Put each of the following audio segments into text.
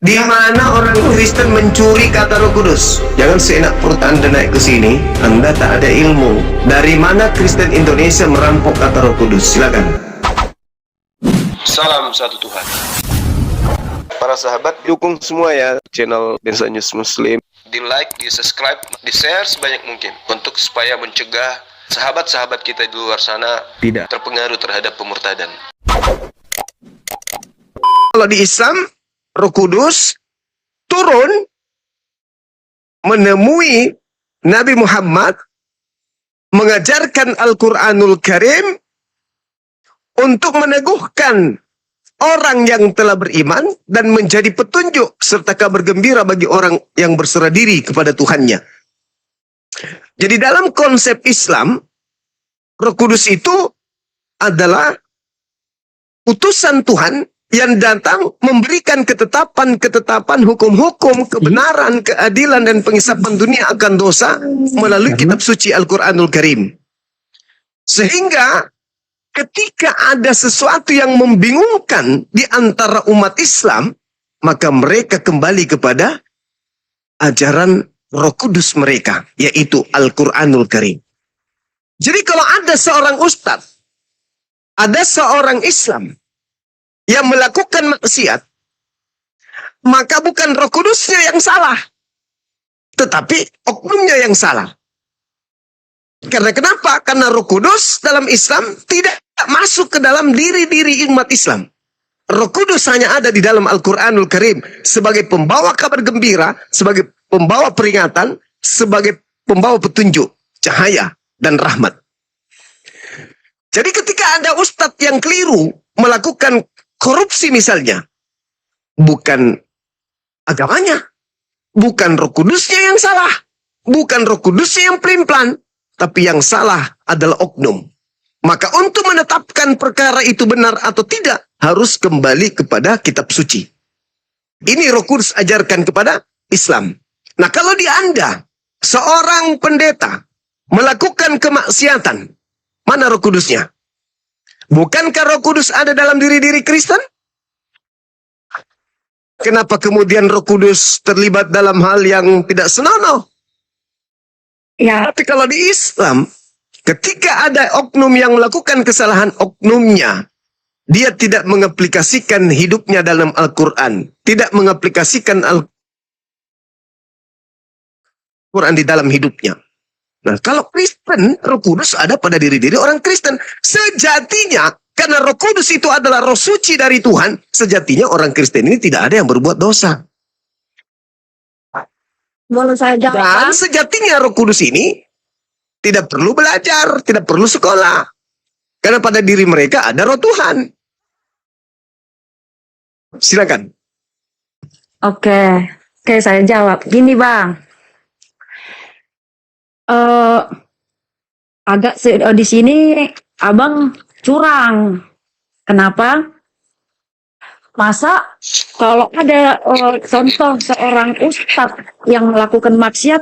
Di mana orang Kristen mencuri kata Roh Kudus? Jangan seenak perut Anda naik ke sini, Anda tak ada ilmu. Dari mana Kristen Indonesia merampok kata Roh Kudus? Silakan. Salam satu Tuhan. Para sahabat, dukung semua ya channel Densa News Muslim. Di like, di subscribe, di share sebanyak mungkin untuk supaya mencegah sahabat-sahabat kita di luar sana tidak terpengaruh terhadap pemurtadan. Kalau di Islam, Roh Kudus turun menemui Nabi Muhammad, mengajarkan Al-Quranul Karim untuk meneguhkan orang yang telah beriman dan menjadi petunjuk serta kabar gembira bagi orang yang berserah diri kepada Tuhannya. Jadi dalam konsep Islam, Roh Kudus itu adalah utusan Tuhan yang datang memberikan ketetapan-ketetapan, hukum-hukum, kebenaran, keadilan, dan pengisapan dunia akan dosa melalui kitab suci Al-Quranul Karim. Sehingga ketika ada sesuatu yang membingungkan di antara umat Islam, maka mereka kembali kepada ajaran Roh Kudus mereka, yaitu Al-Quranul Karim. Jadi kalau ada seorang ustadz, ada seorang Islam yang melakukan maksiat, maka bukan Roh Kudusnya yang salah, tetapi oknumnya yang salah. Karena kenapa? Karena Roh Kudus dalam Islam tidak masuk ke dalam diri-diri umat Islam. Roh Kudus hanya ada di dalam Al-Quranul Karim sebagai pembawa kabar gembira, sebagai pembawa peringatan, sebagai pembawa petunjuk, cahaya, dan rahmat. Jadi ketika ada ustadz yang keliru melakukan korupsi misalnya, bukan agamanya, bukan Roh Kudusnya yang salah, bukan Roh Kudusnya yang pelin-pelan, tapi yang salah adalah oknum. Maka untuk menetapkan perkara itu benar atau tidak, harus kembali kepada kitab suci. Ini Roh Kudus ajarkan kepada Islam. Nah, kalau di Anda, seorang pendeta melakukan kemaksiatan, mana Roh Kudusnya? Bukankah Roh Kudus ada dalam diri-diri Kristen? Kenapa kemudian Roh Kudus terlibat dalam hal yang tidak senonoh? Ya. Tapi kalau di Islam, ketika ada oknum yang melakukan kesalahan oknumnya, dia tidak mengaplikasikan hidupnya dalam Al-Quran, tidak mengaplikasikan Al-Quran di dalam hidupnya. Nah, kalau Kristen, Roh Kudus ada pada diri-diri orang Kristen. Sejatinya, karena Roh Kudus itu adalah roh suci dari Tuhan, sejatinya orang Kristen ini tidak ada yang berbuat dosa. Boleh saya jawab? Dan sejatinya Roh Kudus ini tidak perlu belajar, tidak perlu sekolah. Karena pada diri mereka ada roh Tuhan. Silakan. Oke, saya jawab. Gini Bang. Di sini abang curang. Kenapa? Masa kalau ada contoh seorang ustadz yang melakukan maksiat,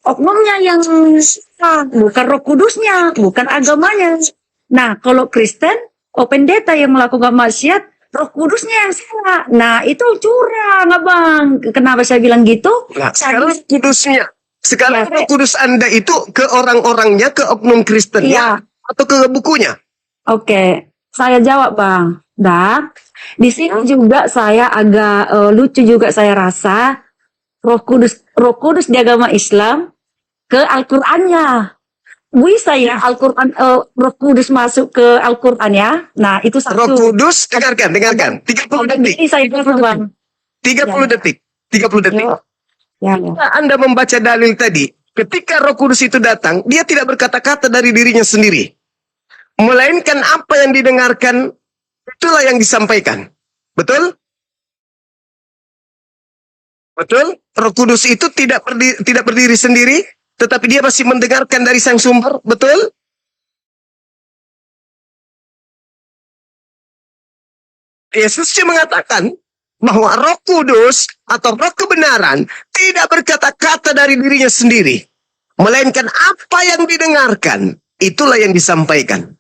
oknumnya yang salah, bukan Roh Kudusnya, bukan agamanya. Nah, kalau Kristen, pendeta yang melakukan maksiat, Roh Kudusnya yang salah. Nah, itu curang, abang. Kenapa saya bilang gitu? Nah, sekarang Kudusnya. Sekarang Roh Kudus Anda itu ke orang-orangnya, ke oknum Kristen ya, atau ke bukunya? Oke, saya jawab Bang. Dan di sini juga saya agak lucu juga saya rasa Roh Kudus di agama Islam ke Al-Qur'annya. Bisa ya Al-Qur'an Roh Kudus masuk ke Al-Qur'an ya. Nah, itu satu. Roh Kudus, dengarkan. 30 detik. Ini saya bilang Bang. 30 detik. 30 detik. Ya. Anda membaca dalil tadi, ketika Roh Kudus itu datang, dia tidak berkata-kata dari dirinya sendiri. Melainkan apa yang didengarkan, itulah yang disampaikan. Betul? Betul? Roh Kudus itu tidak berdiri sendiri, tetapi dia masih mendengarkan dari sang sumber. Betul? Yesus mengatakan bahwa Roh Kudus atau Roh kebenaran tidak berkata-kata dari dirinya sendiri, melainkan apa yang didengarkan, itulah yang disampaikan.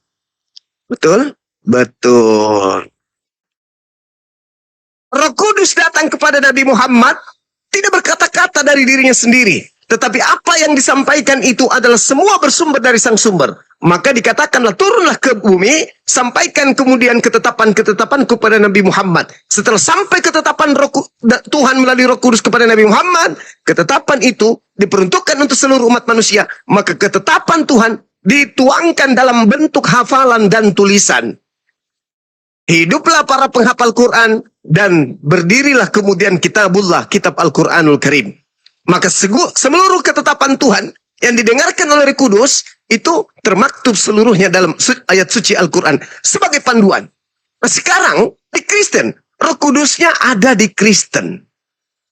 Betul? Betul. Roh Kudus datang kepada Nabi Muhammad, tidak berkata-kata dari dirinya sendiri. Tetapi apa yang disampaikan itu adalah semua bersumber dari sang sumber. Maka dikatakanlah turunlah ke bumi, sampaikan kemudian ketetapan-ketetapan kepada Nabi Muhammad. Setelah sampai ketetapan Tuhan melalui Roh Kudus kepada Nabi Muhammad, ketetapan itu diperuntukkan untuk seluruh umat manusia. Maka ketetapan Tuhan dituangkan dalam bentuk hafalan dan tulisan. Hiduplah para penghafal Quran dan berdirilah kemudian kitabullah, kitab Al-Quranul Karim. Maka seluruh ketetapan Tuhan yang didengarkan oleh Roh Kudus itu termaktub seluruhnya dalam ayat suci Al-Quran sebagai panduan. Nah, sekarang di Kristen, Roh Kudusnya ada di Kristen.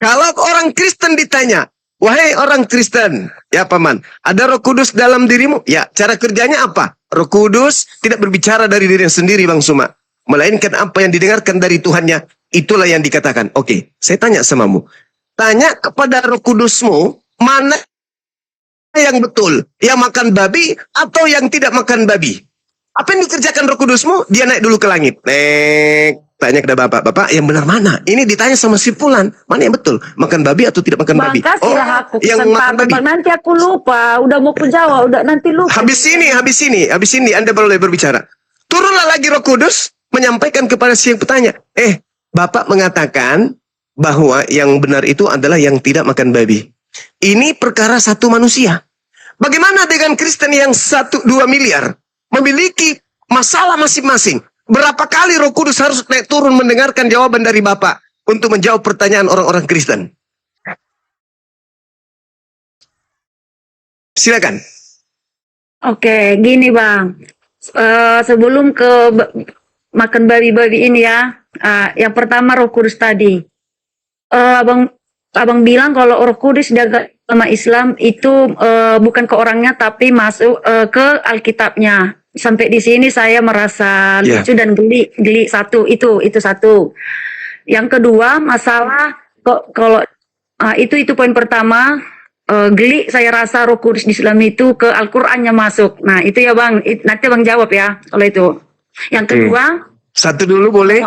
Kalau orang Kristen ditanya, wahai orang Kristen, ya paman, ada Roh Kudus dalam dirimu? Ya, cara kerjanya apa? Roh Kudus tidak berbicara dari dirinya sendiri, Bang Suma. Melainkan apa yang didengarkan dari Tuhannya, itulah yang dikatakan. Oke, saya tanya samamu. Tanya kepada Roh Kudusmu, mana yang betul? Yang makan babi atau yang tidak makan babi? Apa yang dikerjakan Roh Kudusmu? Dia naik dulu ke langit. Tanya kepada Bapak. Bapak, yang benar mana? Ini ditanya sama si Fulan. Mana yang betul? Makan babi atau tidak makan babi? Kasihlah aku yang makan babi. Bang, nanti aku lupa. Udah mau ku jawab, udah nanti lupa. Habis ini Anda boleh berbicara. Turunlah lagi Roh Kudus menyampaikan kepada si yang bertanya. Bapak mengatakan bahwa yang benar itu adalah yang tidak makan babi. Ini perkara satu manusia. Bagaimana dengan Kristen yang 1-2 miliar? Memiliki masalah masing-masing. Berapa kali Roh Kudus harus naik turun mendengarkan jawaban dari Bapak untuk menjawab pertanyaan orang-orang Kristen? Silakan. Oke, gini Bang. Sebelum ke makan babi-babi ini ya. Yang pertama Roh Kudus tadi. Abang bilang kalau Roh Kudus jaga agama Islam itu bukan ke orangnya tapi masuk ke Alkitabnya. Sampai di sini saya merasa lucu dan geli satu itu satu. Yang kedua masalah kalau itu poin pertama. Geli saya rasa Roh Kudus di Islam itu ke Al-Qur'annya masuk. Nah, itu ya Bang, nanti Bang jawab ya kalau itu. Yang kedua, satu dulu boleh?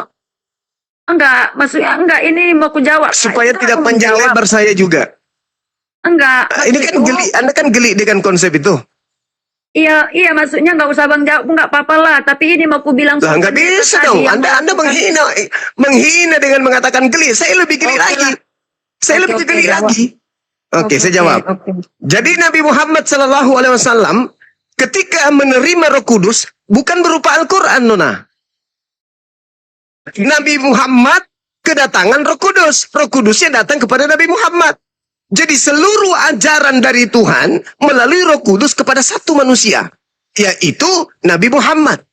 Enggak, maksudnya enggak, ini mau ku jawab. Supaya tidak panjang lebar saya juga. Enggak. Ini kan geli, Anda kan geli dengan konsep itu. Iya, maksudnya enggak usah Bang jawab, enggak apa-apa lah, tapi ini mau ku bilang lah, enggak bisa dong. Anda menghina dengan mengatakan geli. Saya lebih geli lagi. Saya lebih geli lagi. Oke, saya jawab. Jadi Nabi Muhammad SAW ketika menerima Roh Kudus bukan berupa Al-Quran, Nona. Nabi Muhammad kedatangan Roh Kudus. Roh Kudusnya datang kepada Nabi Muhammad. Jadi seluruh ajaran dari Tuhan melalui Roh Kudus kepada satu manusia, yaitu Nabi Muhammad.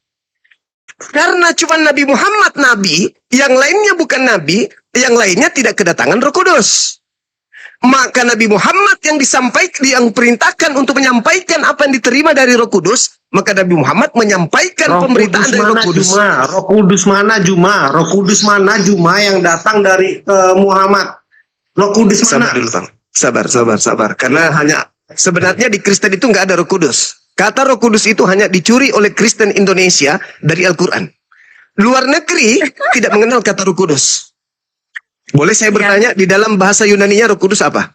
Karena cuma Nabi Muhammad Nabi, yang lainnya bukan Nabi, yang lainnya tidak kedatangan Roh Kudus. Maka Nabi Muhammad yang perintahkan untuk menyampaikan apa yang diterima dari Roh Kudus, maka Nabi Muhammad menyampaikan pemberitaan dari Roh Kudus. Roh Kudus mana Juma? Roh Kudus mana Juma yang datang dari Muhammad? Roh Kudus mana? Sabar dulu, Bang. Sabar. Karena sebenarnya di Kristen itu nggak ada Roh Kudus. Kata Roh Kudus itu hanya dicuri oleh Kristen Indonesia dari Al-Quran. Luar negeri tidak mengenal kata Roh Kudus. Boleh saya bertanya, di dalam bahasa Yunaninya Roh Kudus apa?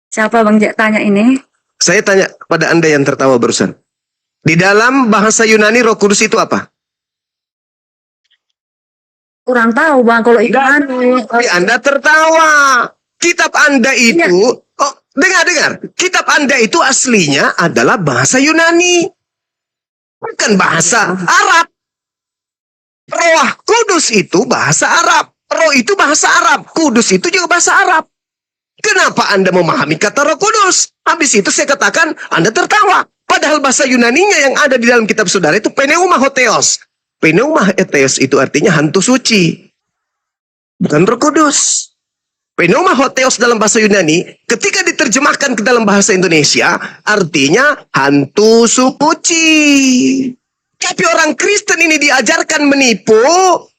Siapa Bang tanya ini? Saya tanya kepada Anda yang tertawa barusan. Di dalam bahasa Yunani Roh Kudus itu apa? Kurang tahu Bang kalau Yunani. Anda tertawa. Kitab Anda itu, dengar. Kitab Anda itu aslinya adalah bahasa Yunani. Bukan bahasa Arab. Roh Kudus itu bahasa Arab. Roh itu bahasa Arab. Kudus itu juga bahasa Arab. Kenapa Anda memahami kata Roh Kudus? Habis itu saya katakan Anda tertawa. Padahal bahasa Yunaninya yang ada di dalam kitab saudara itu pneuma hotheos. Pneuma hotheos itu artinya hantu suci. Bukan Roh Kudus. Pneuma hotheos dalam bahasa Yunani ketika diterjemahkan ke dalam bahasa Indonesia artinya hantu suci. Tapi orang Kristen ini diajarkan menipu,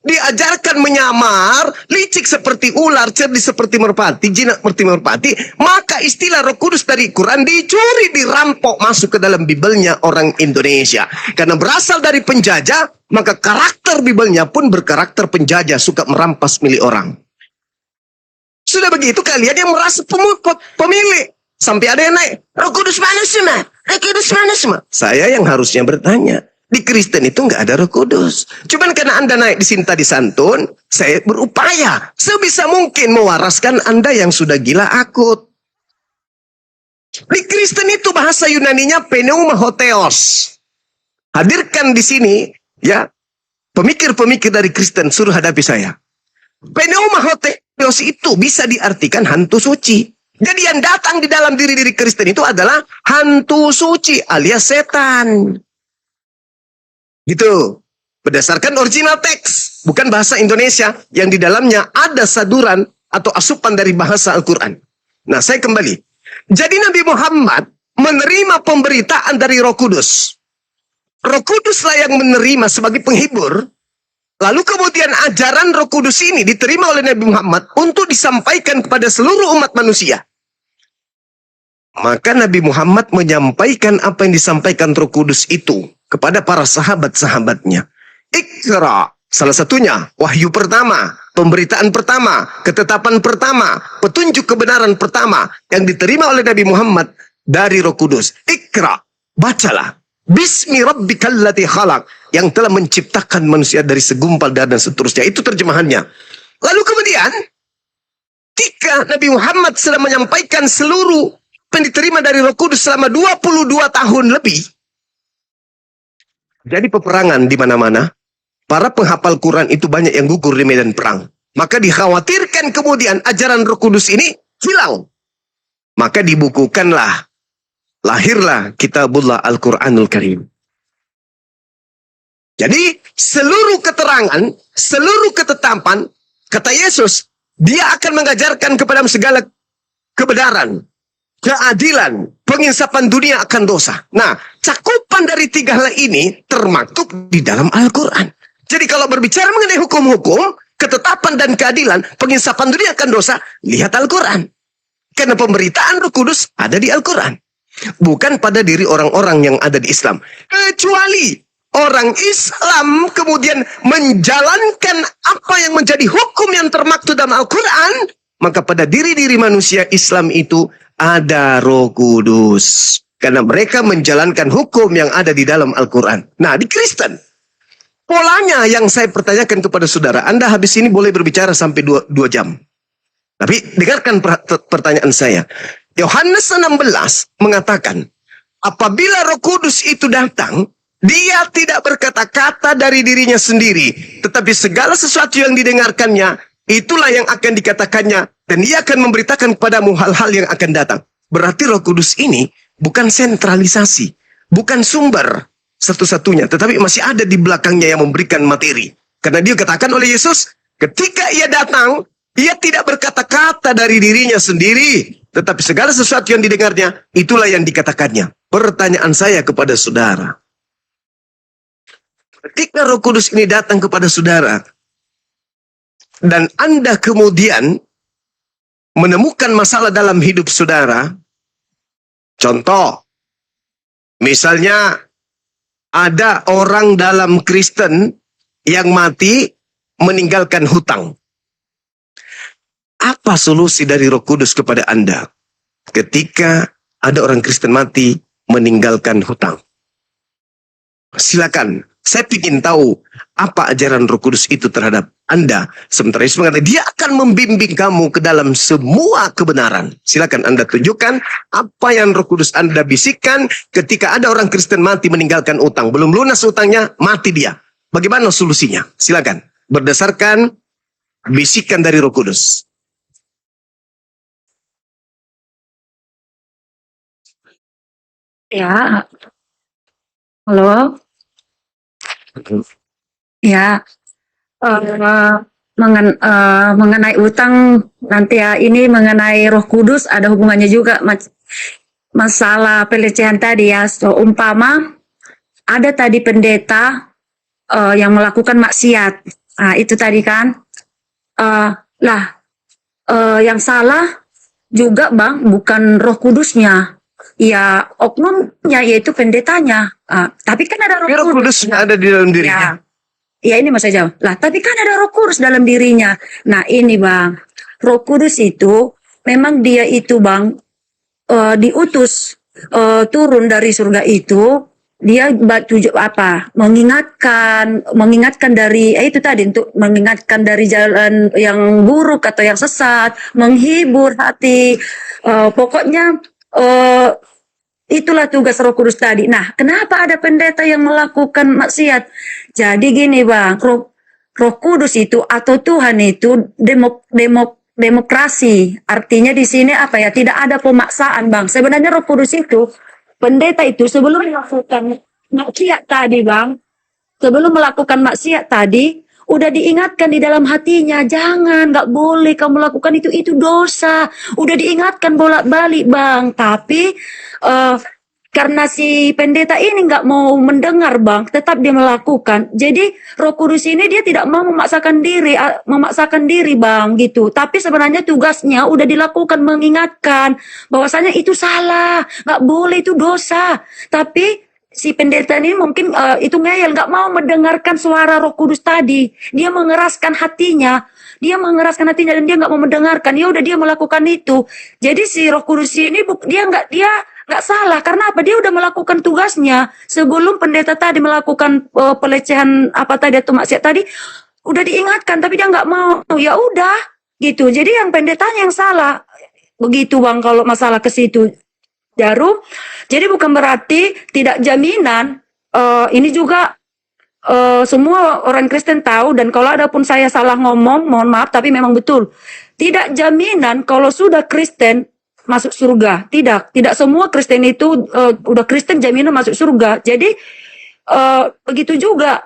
diajarkan menyamar, licik seperti ular, cerdik seperti merpati, jinak seperti merpati. Maka istilah Roh Kudus dari Quran dicuri, dirampok masuk ke dalam Bibelnya orang Indonesia. Karena berasal dari penjajah, maka karakter Bibelnya pun berkarakter penjajah, suka merampas milik orang. Sudah begitu kalian yang merasa pemilik. Sampai ada yang naik, Roh Kudus mana semua? Roh Kudus mana semua? Saya yang harusnya bertanya. Di Kristen itu nggak ada Roh Kudus. Cuman karena Anda naik di sini tadi santun, saya berupaya sebisa mungkin mewaraskan Anda yang sudah gila akut. Di Kristen itu bahasa Yunaninya pneumahotheos. Hadirkan di sini, ya, pemikir-pemikir dari Kristen suruh hadapi saya. Pneumahotheos itu bisa diartikan hantu suci. Jadi yang datang di dalam diri-diri Kristen itu adalah hantu suci alias setan. Gitu. Berdasarkan original teks. Bukan bahasa Indonesia yang di dalamnya ada saduran atau asupan dari bahasa Al-Quran. Nah, saya kembali. Jadi Nabi Muhammad menerima pemberitaan dari Roh Kudus. Roh Kuduslah yang menerima sebagai penghibur. Lalu kemudian ajaran Roh Kudus ini diterima oleh Nabi Muhammad untuk disampaikan kepada seluruh umat manusia. Maka Nabi Muhammad menyampaikan apa yang disampaikan Roh Kudus itu kepada para sahabat-sahabatnya. Iqra, salah satunya wahyu pertama, pemberitaan pertama, ketetapan pertama, petunjuk kebenaran pertama yang diterima oleh Nabi Muhammad dari Roh Kudus. Iqra, bacalah. Bismi rabbikal ladzi khalaq, yang telah menciptakan manusia dari segumpal darah dan seterusnya. Itu terjemahannya. Lalu kemudian ketika Nabi Muhammad sudah menyampaikan seluruh yang diterima dari Roh Kudus selama 22 tahun lebih, jadi peperangan di mana-mana. Para penghafal Quran itu banyak yang gugur di medan perang. Maka dikhawatirkan kemudian ajaran Roh Kudus ini hilang. Maka dibukukanlah, lahirlah Kitabullah Al-Quranul Karim. Jadi seluruh keterangan, seluruh ketetapan, kata Yesus, dia akan mengajarkan kepada segala kebenaran, keadilan, penginsapan dunia akan dosa. Nah, cakupan dari tiga hal ini termaktub di dalam Al-Quran. Jadi kalau berbicara mengenai hukum-hukum, ketetapan dan keadilan, penginsapan dunia akan dosa, lihat Al-Quran. Karena pemberitaan Roh Kudus ada di Al-Quran. Bukan pada diri orang-orang yang ada di Islam. Kecuali orang Islam kemudian menjalankan apa yang menjadi hukum yang termaktub dalam Al-Quran, maka pada diri-diri manusia Islam itu ada Roh Kudus. Karena mereka menjalankan hukum yang ada di dalam Al-Quran. Nah, di Kristen, polanya yang saya pertanyakan kepada saudara, Anda habis ini boleh berbicara sampai 2 jam. Tapi dengarkan pertanyaan saya. Yohanes 16 mengatakan, apabila Roh Kudus itu datang, dia tidak berkata-kata dari dirinya sendiri, tetapi segala sesuatu yang didengarkannya, itulah yang akan dikatakannya, dan dia akan memberitakan kepadamu hal-hal yang akan datang. Berarti Roh Kudus ini bukan sentralisasi, bukan sumber satu-satunya, tetapi masih ada di belakangnya yang memberikan materi. Karena dia katakan oleh Yesus, ketika ia datang, ia tidak berkata-kata dari dirinya sendiri, tetapi segala sesuatu yang didengarnya, itulah yang dikatakannya. Pertanyaan saya kepada saudara, ketika Roh Kudus ini datang kepada saudara, dan Anda kemudian menemukan masalah dalam hidup saudara, contoh, misalnya ada orang dalam Kristen yang mati meninggalkan hutang. Apa solusi dari Roh Kudus kepada Anda ketika ada orang Kristen mati meninggalkan hutang? Silakan. Saya ingin tahu apa ajaran Roh Kudus itu terhadap Anda. Sementara Yesus mengatakan, dia akan membimbing kamu ke dalam semua kebenaran. Silakan Anda tunjukkan apa yang Roh Kudus Anda bisikkan ketika ada orang Kristen mati meninggalkan utang. Belum lunas utangnya, mati dia. Bagaimana solusinya? Silakan. Berdasarkan bisikan dari Roh Kudus. Ya, halo. Ya, mengenai utang nanti ya, ini mengenai Roh Kudus ada hubungannya juga masalah pelecehan tadi ya. So, umpama ada tadi pendeta yang melakukan maksiat. Nah, itu tadi kan. Eh, lah, yang salah juga Bang, bukan Roh Kudusnya. Ya, oknumnya yaitu pendetanya. Tapi kan ada Roh Tapi Roh Kudus. Kudus ada di dalam dirinya. Ya, ini masa jawab. Lah, tapi kan ada Roh Kudus dalam dirinya. Nah, ini Bang. Roh Kudus itu memang dia itu Bang diutus turun dari surga itu, dia tujuh apa, mengingatkan dari itu tadi, untuk mengingatkan dari jalan yang buruk atau yang sesat, menghibur hati. Pokoknya itulah tugas Roh Kudus tadi. Nah, kenapa ada pendeta yang melakukan maksiat? Jadi gini Bang, Roh Kudus itu atau Tuhan itu demokrasi. Artinya di sini apa ya? Tidak ada pemaksaan, Bang. Sebenarnya Roh Kudus itu, pendeta itu sebelum melakukan maksiat tadi, Bang, sebelum melakukan maksiat tadi, udah diingatkan di dalam hatinya, jangan, nggak boleh kamu lakukan itu dosa. Udah diingatkan bolak-balik, Bang. Tapi karena si pendeta ini nggak mau mendengar Bang, tetap dia melakukan. Jadi Roh Kudus ini dia tidak mau memaksakan diri Bang gitu. Tapi sebenarnya tugasnya udah dilakukan, mengingatkan bahwasanya itu salah, nggak boleh, itu dosa. Tapi si pendeta ini mungkin itu ngeyel, nggak mau mendengarkan suara Roh Kudus tadi. Dia mengeraskan hatinya. Dan dia nggak mau mendengarkan. Ya udah dia melakukan itu. Jadi si Roh Kudus ini dia nggak salah, karena apa? Dia udah melakukan tugasnya sebelum pendeta tadi melakukan pelecehan apa tadi atau maksiat tadi, udah diingatkan tapi dia nggak mau. Ya udah gitu. Jadi yang pendetanya yang salah. Begitu Bang kalau masalah ke situ. Jarum. Jadi bukan berarti tidak jaminan. Ini juga semua orang Kristen tahu, dan kalau ada pun saya salah ngomong, mohon maaf, tapi memang betul. Tidak jaminan kalau sudah Kristen masuk surga. Tidak semua Kristen itu udah Kristen jaminan masuk surga. Jadi begitu juga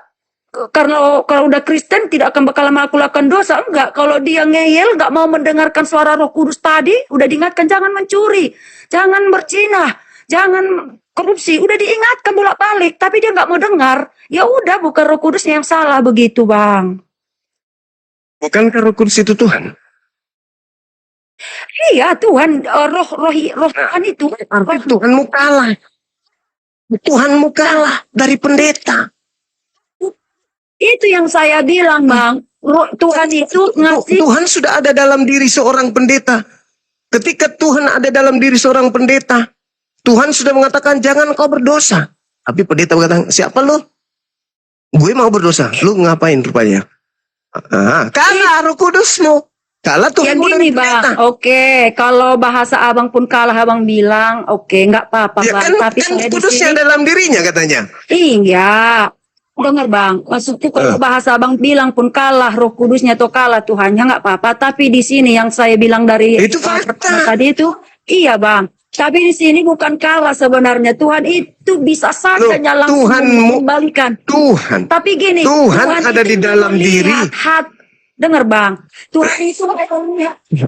karena kalau udah Kristen tidak akan bakal melakukan dosa, enggak. Kalau dia ngeyel, nggak mau mendengarkan suara Roh Kudus tadi, udah diingatkan jangan mencuri, jangan berzina, jangan korupsi, udah diingatkan bolak-balik, tapi dia nggak mau dengar. Ya udah, bukan Roh Kudus yang salah, begitu Bang. Bukankah Roh Kudus itu Tuhan? Iya Tuhan, roh Tuhan itu. Tuhanmu kalah. Tuhanmu kalah dari pendeta. Itu yang saya bilang Bang. Tuhan itu ngasih. Tuhan sudah ada dalam diri seorang pendeta. Ketika Tuhan ada dalam diri seorang pendeta, Tuhan sudah mengatakan jangan kau berdosa. Tapi pendeta berkata, siapa lo? Gue mau berdosa. Lu ngapain rupanya? Kalah Roh Kudusmu. Kalah Tuhan Ya gini Bang, oke, kalau bahasa Abang pun kalah, Abang bilang, oke, nggak apa-apa Ya Bang. kan, Tapi kan saya di kudusnya sini, dalam dirinya katanya. iya, dengar Bang, maksudku kalau bahasa Abang bilang pun kalah Roh Kudusnya atau kalah Tuhannya, nggak apa-apa. Tapi di sini yang saya bilang dari Itu fakta. tadi itu, iya Bang. Tapi di sini bukan kalah sebenarnya. Tuhan itu bisa saja langsung mengembalikan. Tuhan. Tapi gini, Tuhan ada di dalam diri. Dengar Bang, Tuhan itu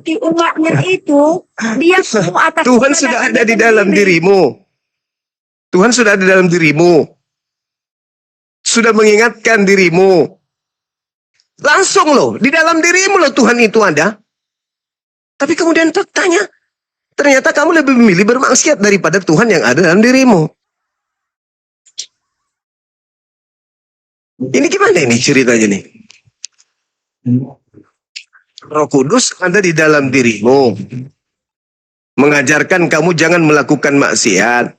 di umatnya itu, dia semua atas Tuhan sudah ada di dalam dirimu. Tuhan sudah ada dalam dirimu. Sudah mengingatkan dirimu. Langsung loh, di dalam dirimu loh Tuhan itu ada. Tapi kemudian tertanya, ternyata kamu lebih memilih bermaksiat daripada Tuhan yang ada dalam dirimu. Ini gimana ini ceritanya nih? Roh Kudus ada di dalam dirimu. Mengajarkan kamu jangan melakukan maksiat.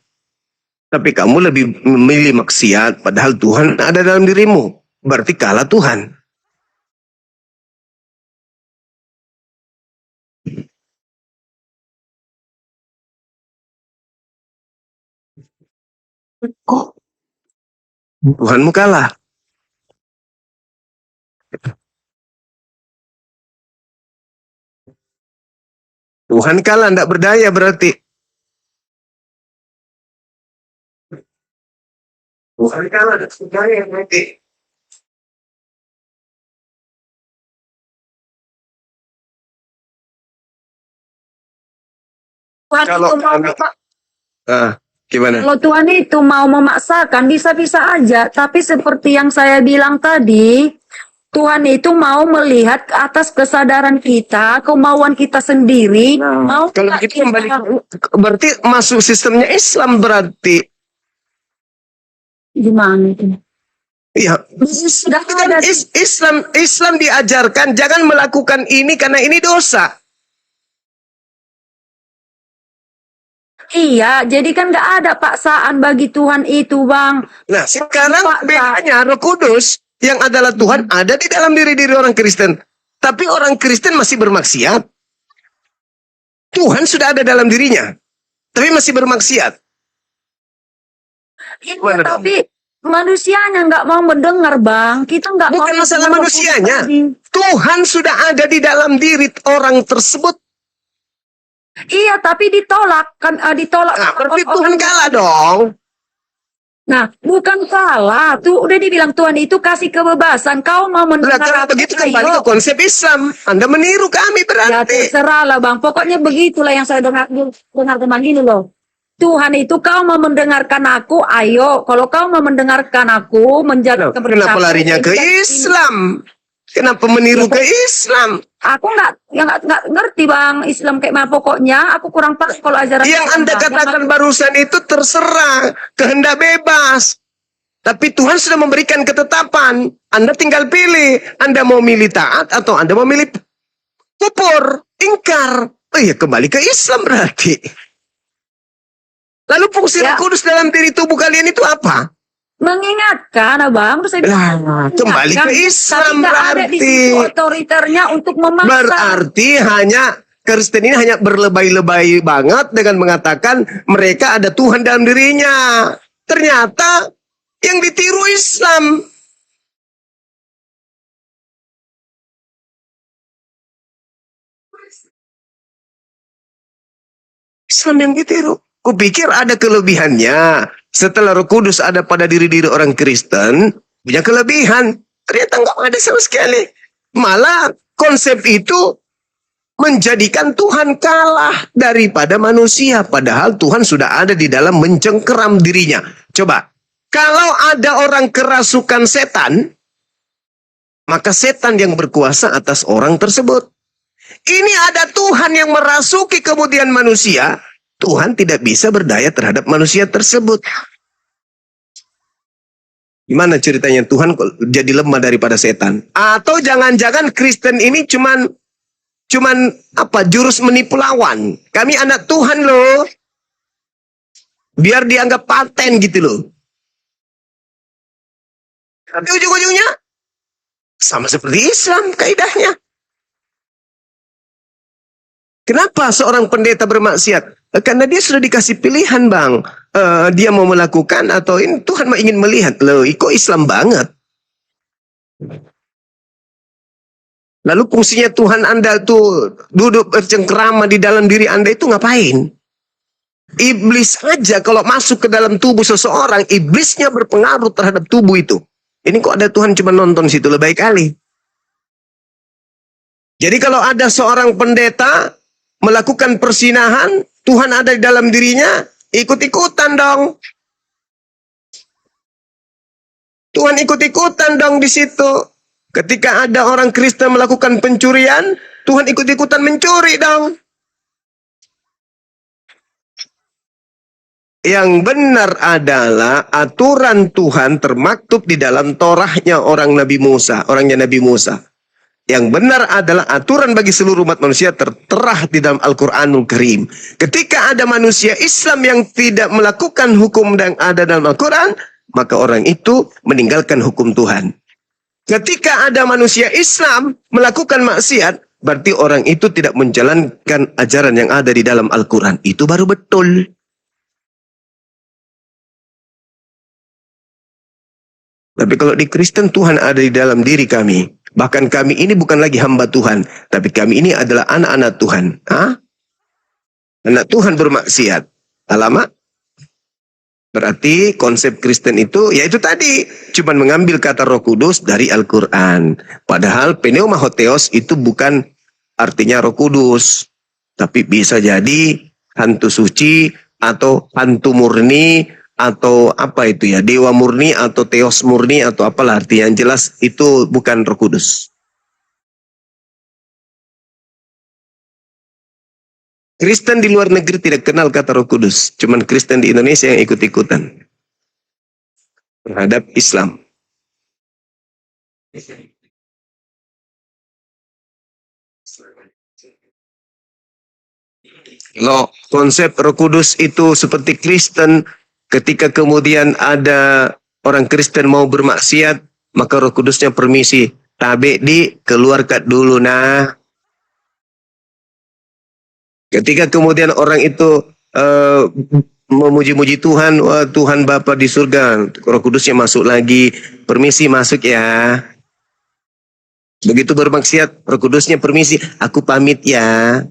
Tapi kamu lebih memilih maksiat. Padahal Tuhan ada dalam dirimu. Berarti kalah Tuhan. Kok Tuhanmu kalah? Tuhan kalah, tidak berdaya berarti. Tuhan kalah, tidak berdaya berarti. Tuhan Kalau itu mau anak- Gimana? Kalau Tuhan itu mau memaksakan, bisa-bisa aja. Tapi seperti yang saya bilang tadi, Tuhan itu mau melihat ke atas kesadaran kita, kemauan kita sendiri. Mau Kalau nggak kita kembali, berarti masuk sistemnya Islam berarti. gimana itu? Iya. Sudah Kan ada Islam diajarkan jangan melakukan ini karena ini dosa. Iya, jadi kan nggak ada paksaan bagi Tuhan itu, Bang. Nah, sekarang Pak, bedanya Roh Kudus yang adalah Tuhan ada di dalam diri-diri orang Kristen. Tapi orang Kristen masih bermaksiat. Tuhan sudah ada dalam dirinya, tapi masih bermaksiat. Iya, Gimana dong? tapi manusianya nggak mau mendengar, Bang. Kita nggak mau Bukan masalah mendengar manusianya. tadi. Tuhan sudah ada di dalam diri orang tersebut. Iya, tapi ditolak kan ditolak. Nah, berarti oleh Tuhan orang- kalah dong. Nah, bukan kalah. Tuh udah dibilang Tuhan itu kasih kebebasan. Kau mau Nah, mendengar kalau apa? begitu kembali Ayo. ke konsep Islam. Anda meniru kami Ya berarti. terserah lah, Bang. Pokoknya begitulah yang saya dengar teman ini loh. Tuhan itu kau mau mendengarkan aku, ayo. Kalau kau mau mendengarkan aku, menjaga Kenapa larinya ke Islam? Kenapa meniru ke Islam? Aku nggak ngerti, Bang, Islam kayak mana. Pokoknya aku kurang paham kalau ajaran Yang Islam, Anda Bang. katakan barusan itu terserah, kehendak bebas. Tapi Tuhan sudah memberikan ketetapan. Anda tinggal pilih. Anda mau milih taat atau Anda mau milih kufur, ingkar. Oh iya, kembali ke Islam berarti. Lalu fungsi Ya. Roh Kudus dalam diri tubuh kalian itu apa? Mengingatkan, Abang. Terus saya bilang, Lah, kembali ke Islam tapi nggak ada di berarti. situ otoriternya untuk memaksa. Berarti hanya Kristen ini hanya berlebay-lebay banget dengan mengatakan mereka ada Tuhan dalam dirinya. Ternyata yang ditiru Islam. Islam yang ditiru. Kupikir ada kelebihannya. Setelah Roh Kudus ada pada diri-diri orang Kristen, punya kelebihan. Ternyata nggak ada sama sekali. Malah konsep itu menjadikan Tuhan kalah daripada manusia. Padahal Tuhan sudah ada di dalam mencengkeram dirinya. Coba, kalau ada orang kerasukan setan, maka setan yang berkuasa atas orang tersebut. Ini ada Tuhan yang merasuki kemudian manusia. Tuhan tidak bisa berdaya terhadap manusia tersebut. Gimana ceritanya Tuhan kok jadi lemah daripada setan? Atau jangan-jangan Kristen ini cuman apa, jurus menipu lawan. Kami anak Tuhan loh. Biar dianggap paten gitu loh. Tapi ujung-ujungnya sama seperti Islam kaidahnya. Kenapa seorang pendeta bermaksiat? Karena dia sudah dikasih pilihan, Bang. Dia mau melakukan atau ini Tuhan ingin melihat. Loh, kok Islam banget. Lalu fungsinya Tuhan Anda tuh duduk bercengkrama di dalam diri Anda itu ngapain? Iblis aja kalau masuk ke dalam tubuh seseorang, iblisnya berpengaruh terhadap tubuh itu. Ini kok ada Tuhan cuma nonton situ, lebih baik kali. Jadi kalau ada seorang pendeta melakukan persinahan, Tuhan ada di dalam dirinya, ikut-ikutan dong. Tuhan ikut-ikutan dong di situ. Ketika ada orang Kristen melakukan pencurian, Tuhan ikut-ikutan mencuri dong. Yang benar adalah aturan Tuhan termaktub di dalam Torahnya orangnya Nabi Musa. Yang benar adalah aturan bagi seluruh umat manusia tertera di dalam Al-Quranul Karim. Ketika ada manusia Islam yang tidak melakukan hukum yang ada dalam Al-Quran, maka orang itu meninggalkan hukum Tuhan. Ketika ada manusia Islam melakukan maksiat, berarti orang itu tidak menjalankan ajaran yang ada di dalam Al-Quran. Itu baru betul. Tapi kalau di Kristen, Tuhan ada di dalam diri kami. Bahkan kami ini bukan lagi hamba Tuhan, tapi kami ini adalah anak-anak Tuhan. Hah? Anak Tuhan bermaksiat. Alamak. Berarti konsep Kristen itu, yaitu tadi, cuma mengambil kata Roh Kudus dari Al-Quran. Padahal pneumahotheos itu bukan artinya Roh Kudus. Tapi bisa jadi hantu suci atau hantu murni atau apa itu ya, dewa murni atau teos murni atau apalah artinya, yang jelas itu bukan Roh Kudus. Kristen di luar negeri tidak kenal kata Roh Kudus, cuman Kristen di Indonesia yang ikut-ikutan terhadap Islam. Lo konsep Roh Kudus itu seperti Kristen, ketika kemudian ada orang Kristen mau bermaksiat, maka Roh Kudusnya permisi, tabe dikeluarkan dulu nah. Ketika kemudian orang itu memuji-muji Tuhan, wah Tuhan Bapa di surga, Roh Kudusnya masuk lagi, permisi masuk ya. Begitu bermaksiat, Roh Kudusnya permisi, aku pamit ya.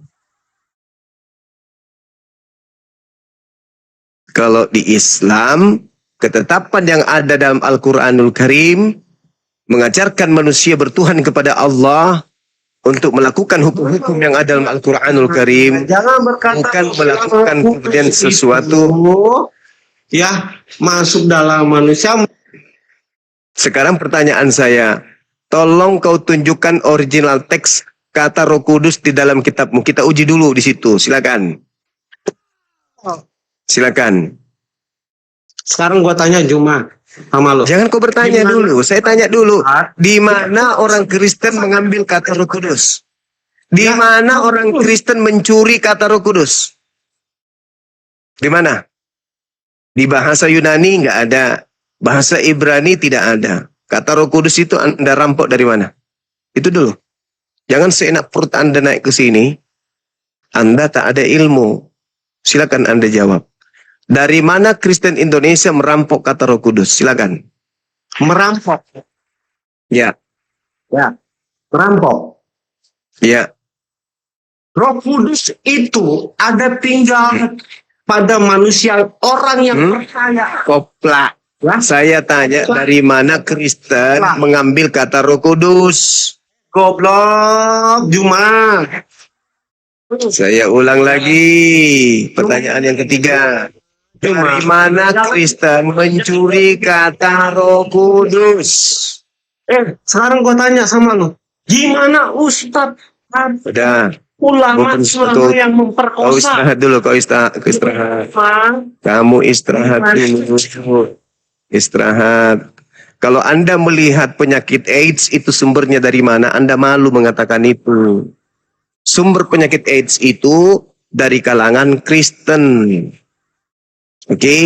Kalau di Islam, ketetapan yang ada dalam Al-Quranul Karim mengajarkan manusia bertuhan kepada Allah untuk melakukan hukum-hukum yang ada dalam Al-Quranul Karim, Jangan berkata bukan melakukan kemudian sesuatu. Ya, masuk dalam manusia. Sekarang pertanyaan saya, tolong kau tunjukkan original teks kata Roh Kudus di dalam kitabmu. Kita uji dulu di situ, silakan. Silakan. Sekarang gua tanya Juma sama lo. Jangan kau bertanya Di mana? dulu, saya tanya dulu. Di mana orang Kristen mengambil kata Roh Kudus? Di mana orang Kristen mencuri kata Roh Kudus? Di mana? Di bahasa Yunani nggak ada, bahasa Ibrani tidak ada. Kata Roh Kudus itu Anda rampok dari mana? Itu dulu. Jangan seenak perut Anda naik ke sini. Anda tak ada ilmu. Silakan Anda jawab. Dari mana Kristen Indonesia merampok kata Roh Kudus? Silakan. Merampok. Ya, Ya. Merampok. ya. Roh Kudus itu ada tinggal pada manusia, orang yang percaya. Kopla. Ya. Saya tanya dari mana Kristen mengambil kata Roh Kudus? Goblok, Juma. Saya ulang lagi. Pertanyaan yang ketiga. Dari mana Kristen mencuri kata Roh Kudus? Sekarang gua tanya sama lo. Gimana Ustadz Udah. ulama Bukan Islam betul. yang Kau memperkosa? istirahat dulu. Kau istirahat. Kamu istirahat dulu. Istirahat. Kalau Anda melihat penyakit AIDS itu sumbernya dari mana, Anda malu mengatakan itu. Sumber penyakit AIDS itu dari kalangan Kristen. Oke?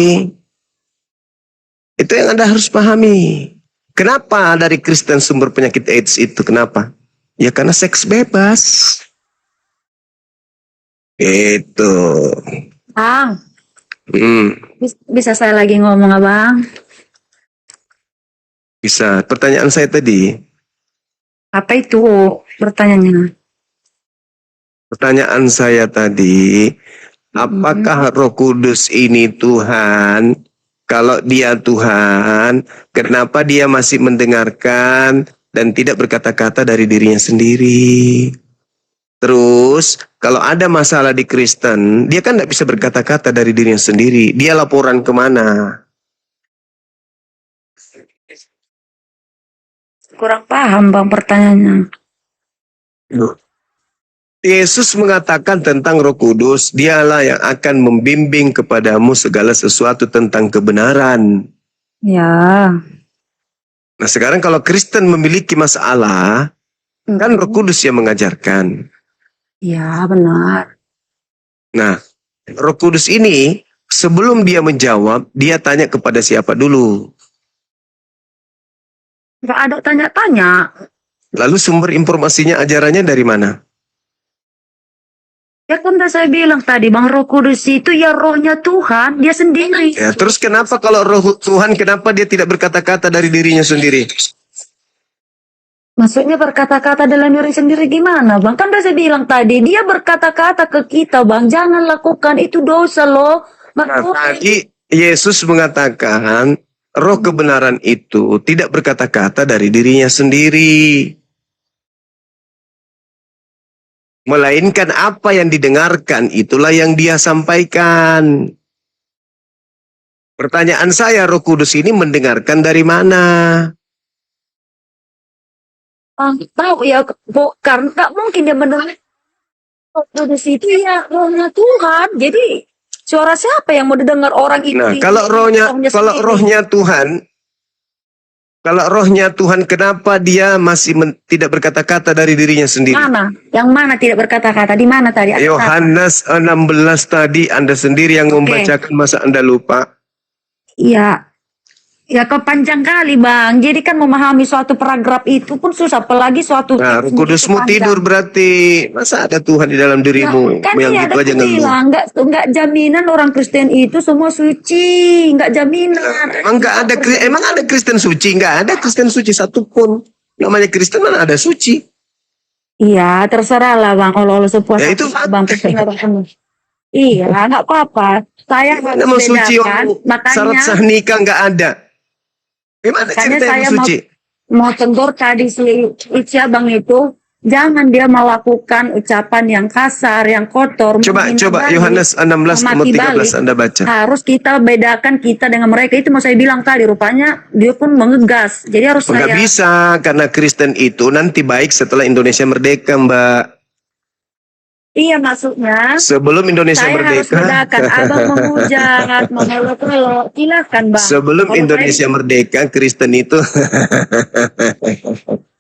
Itu yang Anda harus pahami. Kenapa dari Kristen sumber penyakit AIDS itu? Kenapa? Ya karena seks bebas. Itu. Bang, Hmm, bisa saya lagi ngomong abang? bisa. Pertanyaan saya tadi. Apa itu pertanyaannya? Pertanyaan saya tadi, apakah Roh Kudus ini Tuhan? Kalau dia Tuhan, kenapa dia masih mendengarkan dan tidak berkata-kata dari dirinya sendiri? Terus, kalau ada masalah di Kristen, dia kan tidak bisa berkata-kata dari dirinya sendiri. Dia laporan kemana? Kurang paham bang pertanyaannya. Yesus mengatakan tentang Roh Kudus, dialah yang akan membimbing kepadamu segala sesuatu tentang kebenaran. Ya. Nah sekarang kalau Kristen memiliki masalah, kan Roh Kudus yang mengajarkan. Ya benar. Nah, Roh Kudus ini sebelum dia menjawab, dia tanya kepada siapa dulu. Gak ada tanya-tanya. Lalu sumber informasinya, ajarannya dari mana? Ya kan udah saya bilang tadi bang, Roh Kudus itu ya rohnya Tuhan, dia sendiri. Ya, terus kenapa kalau Roh Tuhan, kenapa dia tidak berkata-kata dari dirinya sendiri? Maksudnya berkata-kata dalam diri sendiri gimana bang? Kan udah saya bilang tadi, dia berkata-kata ke kita bang, jangan lakukan itu dosa loh. Nah, tadi Yesus mengatakan roh kebenaran itu tidak berkata-kata dari dirinya sendiri. Melainkan apa yang didengarkan itulah yang dia sampaikan. Pertanyaan saya, Roh Kudus ini mendengarkan dari mana? Tahu ya, karena nggak mungkin dia mendengar. Di situ ya rohnya Tuhan. Jadi suara siapa yang mau didengar orang itu? Nah, kalau sendiri. rohnya Tuhan, kalau rohnya Tuhan, kenapa dia masih tidak berkata-kata dari dirinya sendiri? Mana? Yang mana tidak berkata-kata? Di mana tadi? Ada Yohanes 16 tadi Anda sendiri yang membacakan, masa Anda lupa? Iya. Ya kepanjang kali Bang. Jadi kan memahami suatu paragraf itu pun susah. Apalagi suatu Nah, Roh teks Kudusmu panjang. tidur berarti. Masa ada Tuhan di dalam dirimu? Kan yang iya, gitu aja ngeluh. bilang enggak jaminan orang Kristen itu semua suci, enggak jaminan. Emang ada Kristen suci? Enggak ada Kristen suci satupun. Namanya Kristen mana ada suci? Iya, terserah lah Bang. Allah sepuas Ya, itu Bang. Iya, enggak apa-apa. Saya harus Mana mau suci bedakan. syarat Makanya sah nikah enggak ada. Gimana makanya cerita saya yang suci? mau tegur tadi si Ici Abang itu, jangan dia melakukan ucapan yang kasar, yang kotor. Coba menghina balik, Yohanes 16 nomor memaki 13 balik. Anda baca. Harus kita bedakan kita dengan mereka. Itu mau saya bilang tadi, rupanya dia pun mengegas. Jadi harus Enggak saya bisa, karena Kristen itu nanti baik setelah Indonesia merdeka, Mbak. iya maksudnya Sebelum Indonesia saya harus merdeka. bedakan. Abang menghujat, mengelok-elok, silakan Bang. Sebelum Kalau Indonesia merdeka, Kristen itu.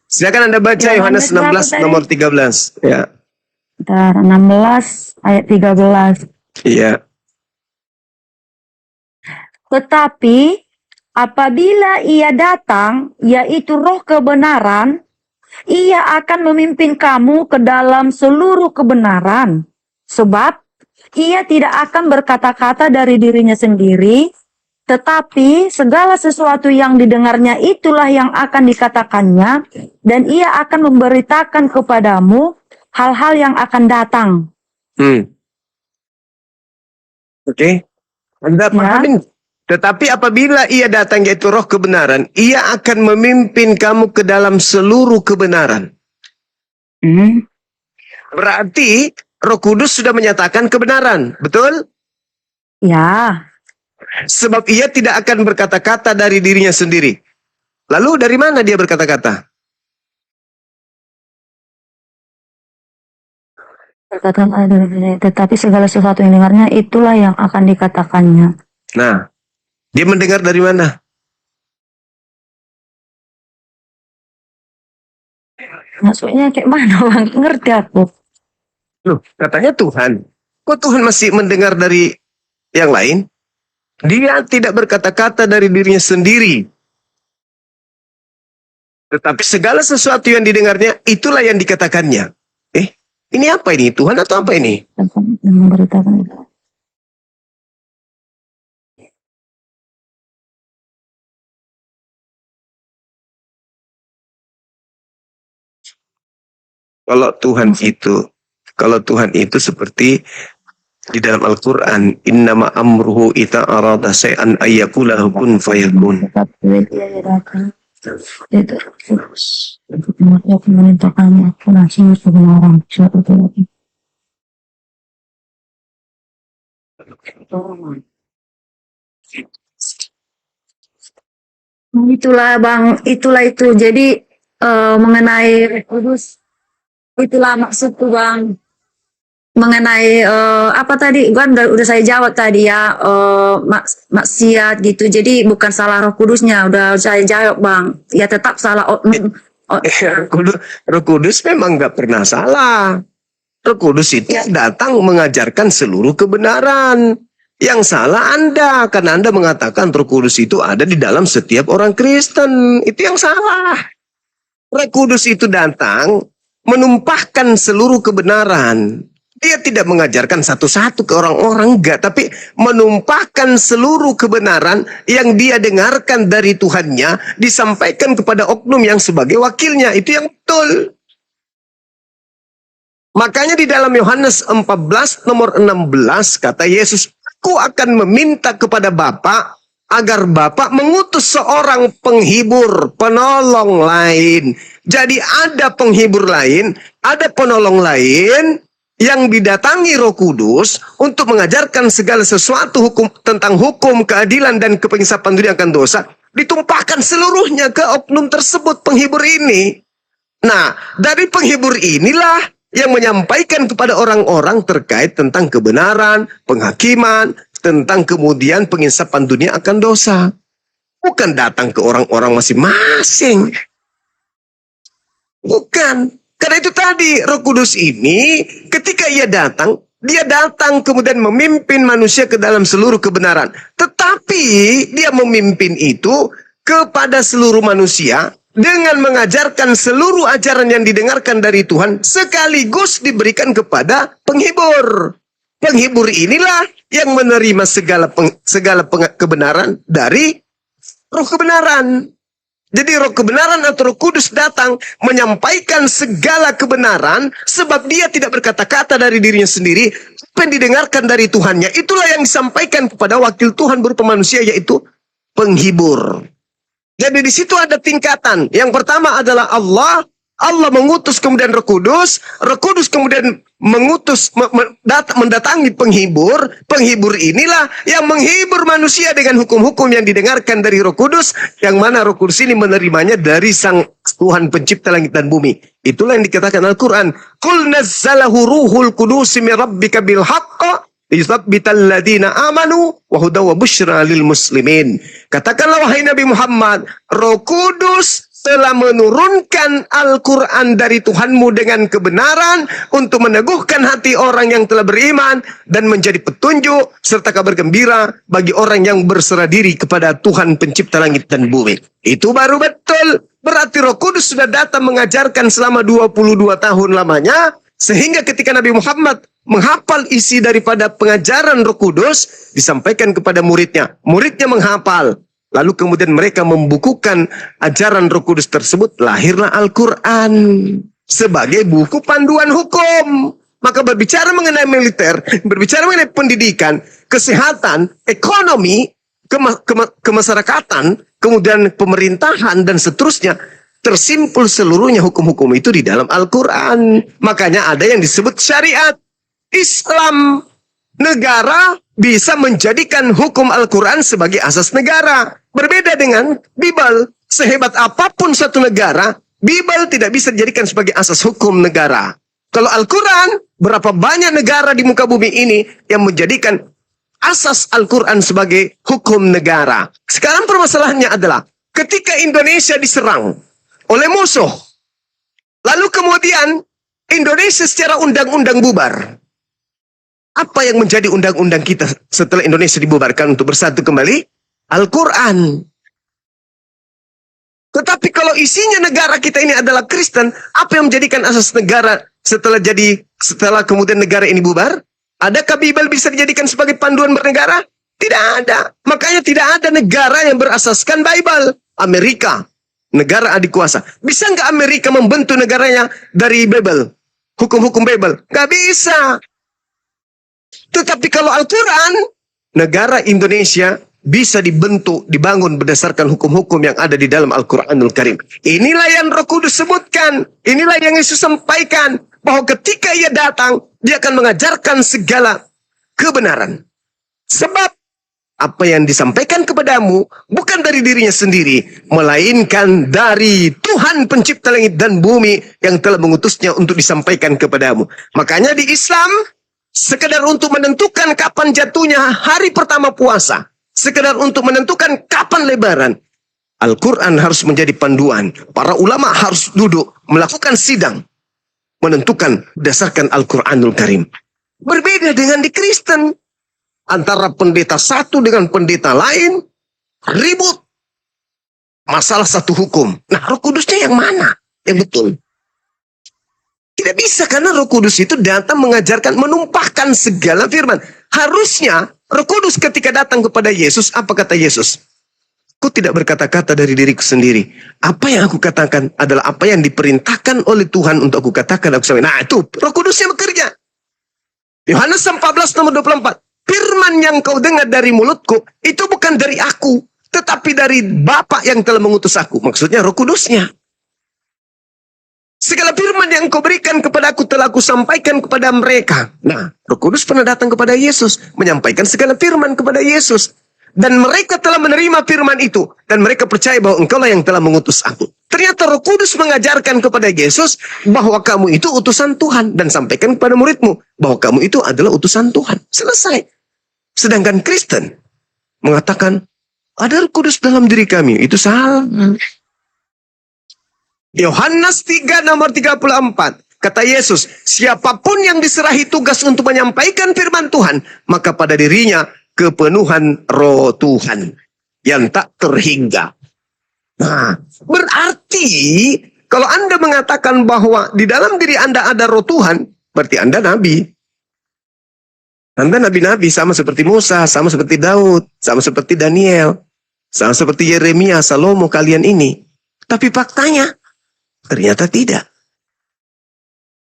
Silakan Anda baca Yohanes 16 nomor 13. Ya. Bentar, 16 ayat 13. Iya. Tetapi apabila ia datang, yaitu roh kebenaran, ia akan memimpin kamu ke dalam seluruh kebenaran. Sebab ia tidak akan berkata-kata dari dirinya sendiri, tetapi segala sesuatu yang didengarnya itulah yang akan dikatakannya, dan ia akan memberitakan kepadamu hal-hal yang akan datang. Oke. Anda pahamin. Tetapi apabila ia datang yaitu roh kebenaran, ia akan memimpin kamu ke dalam seluruh kebenaran. Berarti Roh Kudus sudah menyatakan kebenaran, betul? Ya. Sebab ia tidak akan berkata-kata dari dirinya sendiri. Lalu dari mana dia berkata-kata? Tetapi segala sesuatu yang dengarnya itulah yang akan dikatakannya. Nah, dia mendengar dari mana? Maksudnya kayak mana Bang? Ngerti aku. Loh, katanya Tuhan. Kok Tuhan masih mendengar dari yang lain? Dia tidak berkata-kata dari dirinya sendiri. Tetapi segala sesuatu yang didengarnya, itulah yang dikatakannya. Ini apa ini? Tuhan atau apa ini? Memberitakan. Kalau Tuhan itu seperti di dalam Al-Quran, innama amruhu ita arada say'an ayyakula kun fayakun. Itu terus untuk memerintahkan aku nasi sebenarnya suatu lagi. Itulah Bang, itulah itu. Jadi mengenai Kudus, itulah maksudku Bang. Mengenai apa tadi? Kan udah saya jawab tadi ya, maksiat gitu. Jadi bukan salah Roh Kudusnya, udah saya jawab Bang. Ya tetap salah. Roh Kudus memang nggak pernah salah. Roh Kudus itu datang mengajarkan seluruh kebenaran. Yang salah Anda, karena Anda mengatakan Roh Kudus itu ada di dalam setiap orang Kristen. Itu yang salah. Roh Kudus itu datang menumpahkan seluruh kebenaran. Dia tidak mengajarkan satu-satu ke orang-orang, enggak. Tapi menumpahkan seluruh kebenaran yang dia dengarkan dari Tuhannya, disampaikan kepada oknum yang sebagai wakilnya. Itu yang betul. Makanya di dalam Yohanes 14 nomor 16 kata Yesus, aku akan meminta kepada Bapa agar Bapa mengutus seorang penghibur, penolong lain. Jadi ada penghibur lain, ada penolong lain yang didatangi Roh Kudus untuk mengajarkan segala sesuatu hukum tentang hukum, keadilan, dan kepenghisapan dunia akan dosa, ditumpahkan seluruhnya ke oknum tersebut, penghibur ini. Nah, dari penghibur inilah yang menyampaikan kepada orang-orang terkait tentang kebenaran, penghakiman, tentang kemudian penginsapan dunia akan dosa. Bukan datang ke orang-orang masing-masing. Bukan. Karena itu tadi, Roh Kudus ini ketika dia datang kemudian memimpin manusia ke dalam seluruh kebenaran. Tetapi dia memimpin itu kepada seluruh manusia dengan mengajarkan seluruh ajaran yang didengarkan dari Tuhan sekaligus diberikan kepada penghibur. Penghibur inilah yang menerima segala kebenaran dari Roh kebenaran. Jadi Roh kebenaran atau Roh Kudus datang menyampaikan segala kebenaran sebab dia tidak berkata-kata dari dirinya sendiri. Apa yang didengarkan dari Tuhannya itulah yang disampaikan kepada wakil Tuhan berupa manusia, yaitu penghibur. Jadi di situ ada tingkatan. Yang pertama adalah Allah mengutus kemudian Roh Kudus kemudian mendatangi penghibur. Penghibur inilah yang menghibur manusia dengan hukum-hukum yang didengarkan dari Roh Kudus, yang mana Roh Kudus ini menerimanya dari Sang Tuhan pencipta langit dan bumi. Itulah yang dikatakan Al-Quran. Qul nazzalahu ruhul qudus min rabbika bil haqq liyuthabbital ladina amanu wa hudaw wa busyra lil muslimin. Katakanlah wahai Nabi Muhammad, Roh Kudus telah menurunkan Al-Quran dari Tuhanmu dengan kebenaran untuk meneguhkan hati orang yang telah beriman dan menjadi petunjuk serta kabar gembira bagi orang yang berserah diri kepada Tuhan pencipta langit dan bumi. Itu baru betul. Berarti Roh Kudus sudah datang mengajarkan selama 22 tahun lamanya, sehingga ketika Nabi Muhammad menghafal isi daripada pengajaran Roh Kudus disampaikan kepada muridnya. Muridnya menghafal. Lalu kemudian mereka membukukan ajaran Roh Kudus tersebut, lahirlah Al-Quran sebagai buku panduan hukum. Maka berbicara mengenai militer, berbicara mengenai pendidikan, kesehatan, ekonomi, kemasyarakatan, kemudian pemerintahan dan seterusnya, tersimpul seluruhnya hukum-hukum itu di dalam Al-Quran. Makanya ada yang disebut syariat Islam. Negara bisa menjadikan hukum Al-Quran sebagai asas negara. Berbeda dengan Bible. Sehebat apapun satu negara, Bible tidak bisa dijadikan sebagai asas hukum negara. Kalau Al-Quran, berapa banyak negara di muka bumi ini yang menjadikan asas Al-Quran sebagai hukum negara. Sekarang permasalahannya adalah ketika Indonesia diserang oleh musuh, lalu kemudian Indonesia secara undang-undang bubar. Apa yang menjadi undang-undang kita setelah Indonesia dibubarkan untuk bersatu kembali? Al-Quran. Tetapi kalau isinya negara kita ini adalah Kristen, apa yang menjadikan asas negara setelah kemudian negara ini bubar? Adakah Bible bisa dijadikan sebagai panduan bernegara? Tidak ada. Makanya tidak ada negara yang berasaskan Bible. Amerika, negara adik kuasa. Bisa nggak Amerika membentuk negaranya dari Bible? Hukum-hukum Bible? Nggak bisa. Tetapi kalau Al-Quran, negara Indonesia bisa dibangun berdasarkan hukum-hukum yang ada di dalam Al-Quranul Karim. Inilah yang Roh Kudus sebutkan. Inilah yang Yesus sampaikan. Bahwa ketika ia datang, dia akan mengajarkan segala kebenaran. Sebab apa yang disampaikan kepadamu bukan dari dirinya sendiri, melainkan dari Tuhan pencipta langit dan bumi yang telah mengutusnya untuk disampaikan kepadamu. Makanya di Islam, sekedar untuk menentukan kapan jatuhnya hari pertama puasa, sekedar untuk menentukan kapan lebaran, Al-Quran harus menjadi panduan. Para ulama harus duduk melakukan sidang, menentukan berdasarkan Al-Quranul Karim. Berbeda dengan di Kristen, antara pendeta satu dengan pendeta lain ribut masalah satu hukum. Nah, Roh Kudusnya yang mana yang betul? Tidak bisa, karena Roh Kudus itu datang mengajarkan, menumpahkan segala firman. Harusnya Roh Kudus ketika datang kepada Yesus, apa kata Yesus? Aku tidak berkata-kata dari diriku sendiri. Apa yang aku katakan adalah apa yang diperintahkan oleh Tuhan untuk aku katakan. Nah, itu Roh Kudusnya bekerja. Yohanes 14 nomor 24. Firman yang kau dengar dari mulutku, itu bukan dari aku, tetapi dari Bapa yang telah mengutus aku. Maksudnya Roh Kudusnya. Segala firman yang kau berikan kepada aku telah kusampaikan kepada mereka. Nah, Roh Kudus pernah datang kepada Yesus, menyampaikan segala firman kepada Yesus. Dan mereka telah menerima firman itu. Dan mereka percaya bahwa engkaulah yang telah mengutus aku. Ternyata Roh Kudus mengajarkan kepada Yesus bahwa kamu itu utusan Tuhan. Dan sampaikan kepada muridmu bahwa kamu itu adalah utusan Tuhan. Selesai. Sedangkan Kristen mengatakan, ada Roh Kudus dalam diri kami. Itu salah. Yohanes 3 nomor 34. Kata Yesus, siapapun yang diserahi tugas untuk menyampaikan firman Tuhan, maka pada dirinya kepenuhan Roh Tuhan yang tak terhingga. Nah, berarti kalau Anda mengatakan bahwa di dalam diri Anda ada Roh Tuhan, berarti Anda nabi. Anda nabi-nabi sama seperti Musa, sama seperti Daud, sama seperti Daniel, sama seperti Yeremia, Salomo kalian ini. Tapi faktanya ternyata tidak.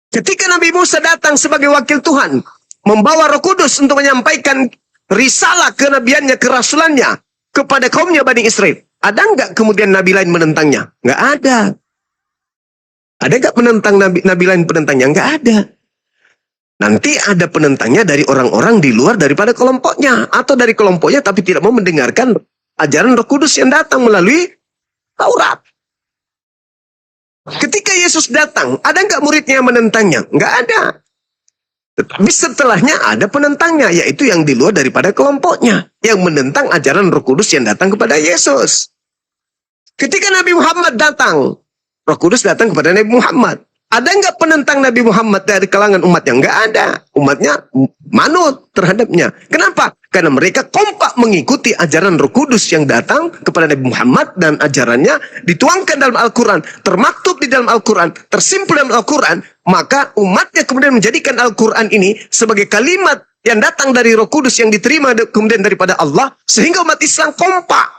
Ketika Nabi Musa datang sebagai wakil Tuhan, membawa Roh Kudus untuk menyampaikan risalah kenabiannya, kerasulannya kepada kaumnya Bani Israel. Ada nggak kemudian nabi lain menentangnya? Nggak ada. Ada nggak penentang nabi lain penentangnya? Nggak ada. Nanti ada penentangnya dari orang-orang di luar daripada kelompoknya. Atau dari kelompoknya tapi tidak mau mendengarkan ajaran Roh Kudus yang datang melalui Taurat. Ketika Yesus datang, ada nggak muridnya yang menentangnya? Nggak ada. Tetapi setelahnya ada penentangnya, yaitu yang di luar daripada kelompoknya, yang menentang ajaran Roh Kudus yang datang kepada Yesus. Ketika Nabi Muhammad datang, Roh Kudus datang kepada Nabi Muhammad. Ada nggak penentang Nabi Muhammad dari kalangan umatnya? Nggak ada. Umatnya manut terhadapnya. Kenapa? Karena mereka kompak mengikuti ajaran Roh Kudus yang datang kepada Nabi Muhammad, dan ajarannya dituangkan dalam Al-Quran, termaktub di dalam Al-Quran, tersimpul dalam Al-Quran. Maka umatnya kemudian menjadikan Al-Quran ini sebagai kalimat yang datang dari Roh Kudus yang diterima kemudian daripada Allah, sehingga umat Islam kompak.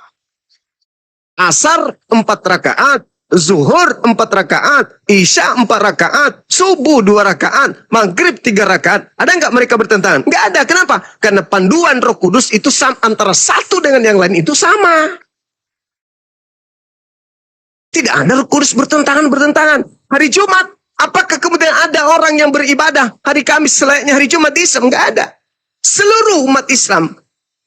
Asar 4 rakaat, Zuhur 4 rakaat, Isya 4 rakaat, Subuh 2 rakaat, Maghrib 3 rakaat. Ada nggak mereka bertentangan? Nggak ada. Kenapa? Karena panduan Roh Kudus itu antara satu dengan yang lain itu sama. Tidak ada Roh Kudus bertentangan. Hari Jumat, apakah kemudian ada orang yang beribadah hari Kamis selayaknya hari Jumat di Islam? Nggak ada. Seluruh umat Islam,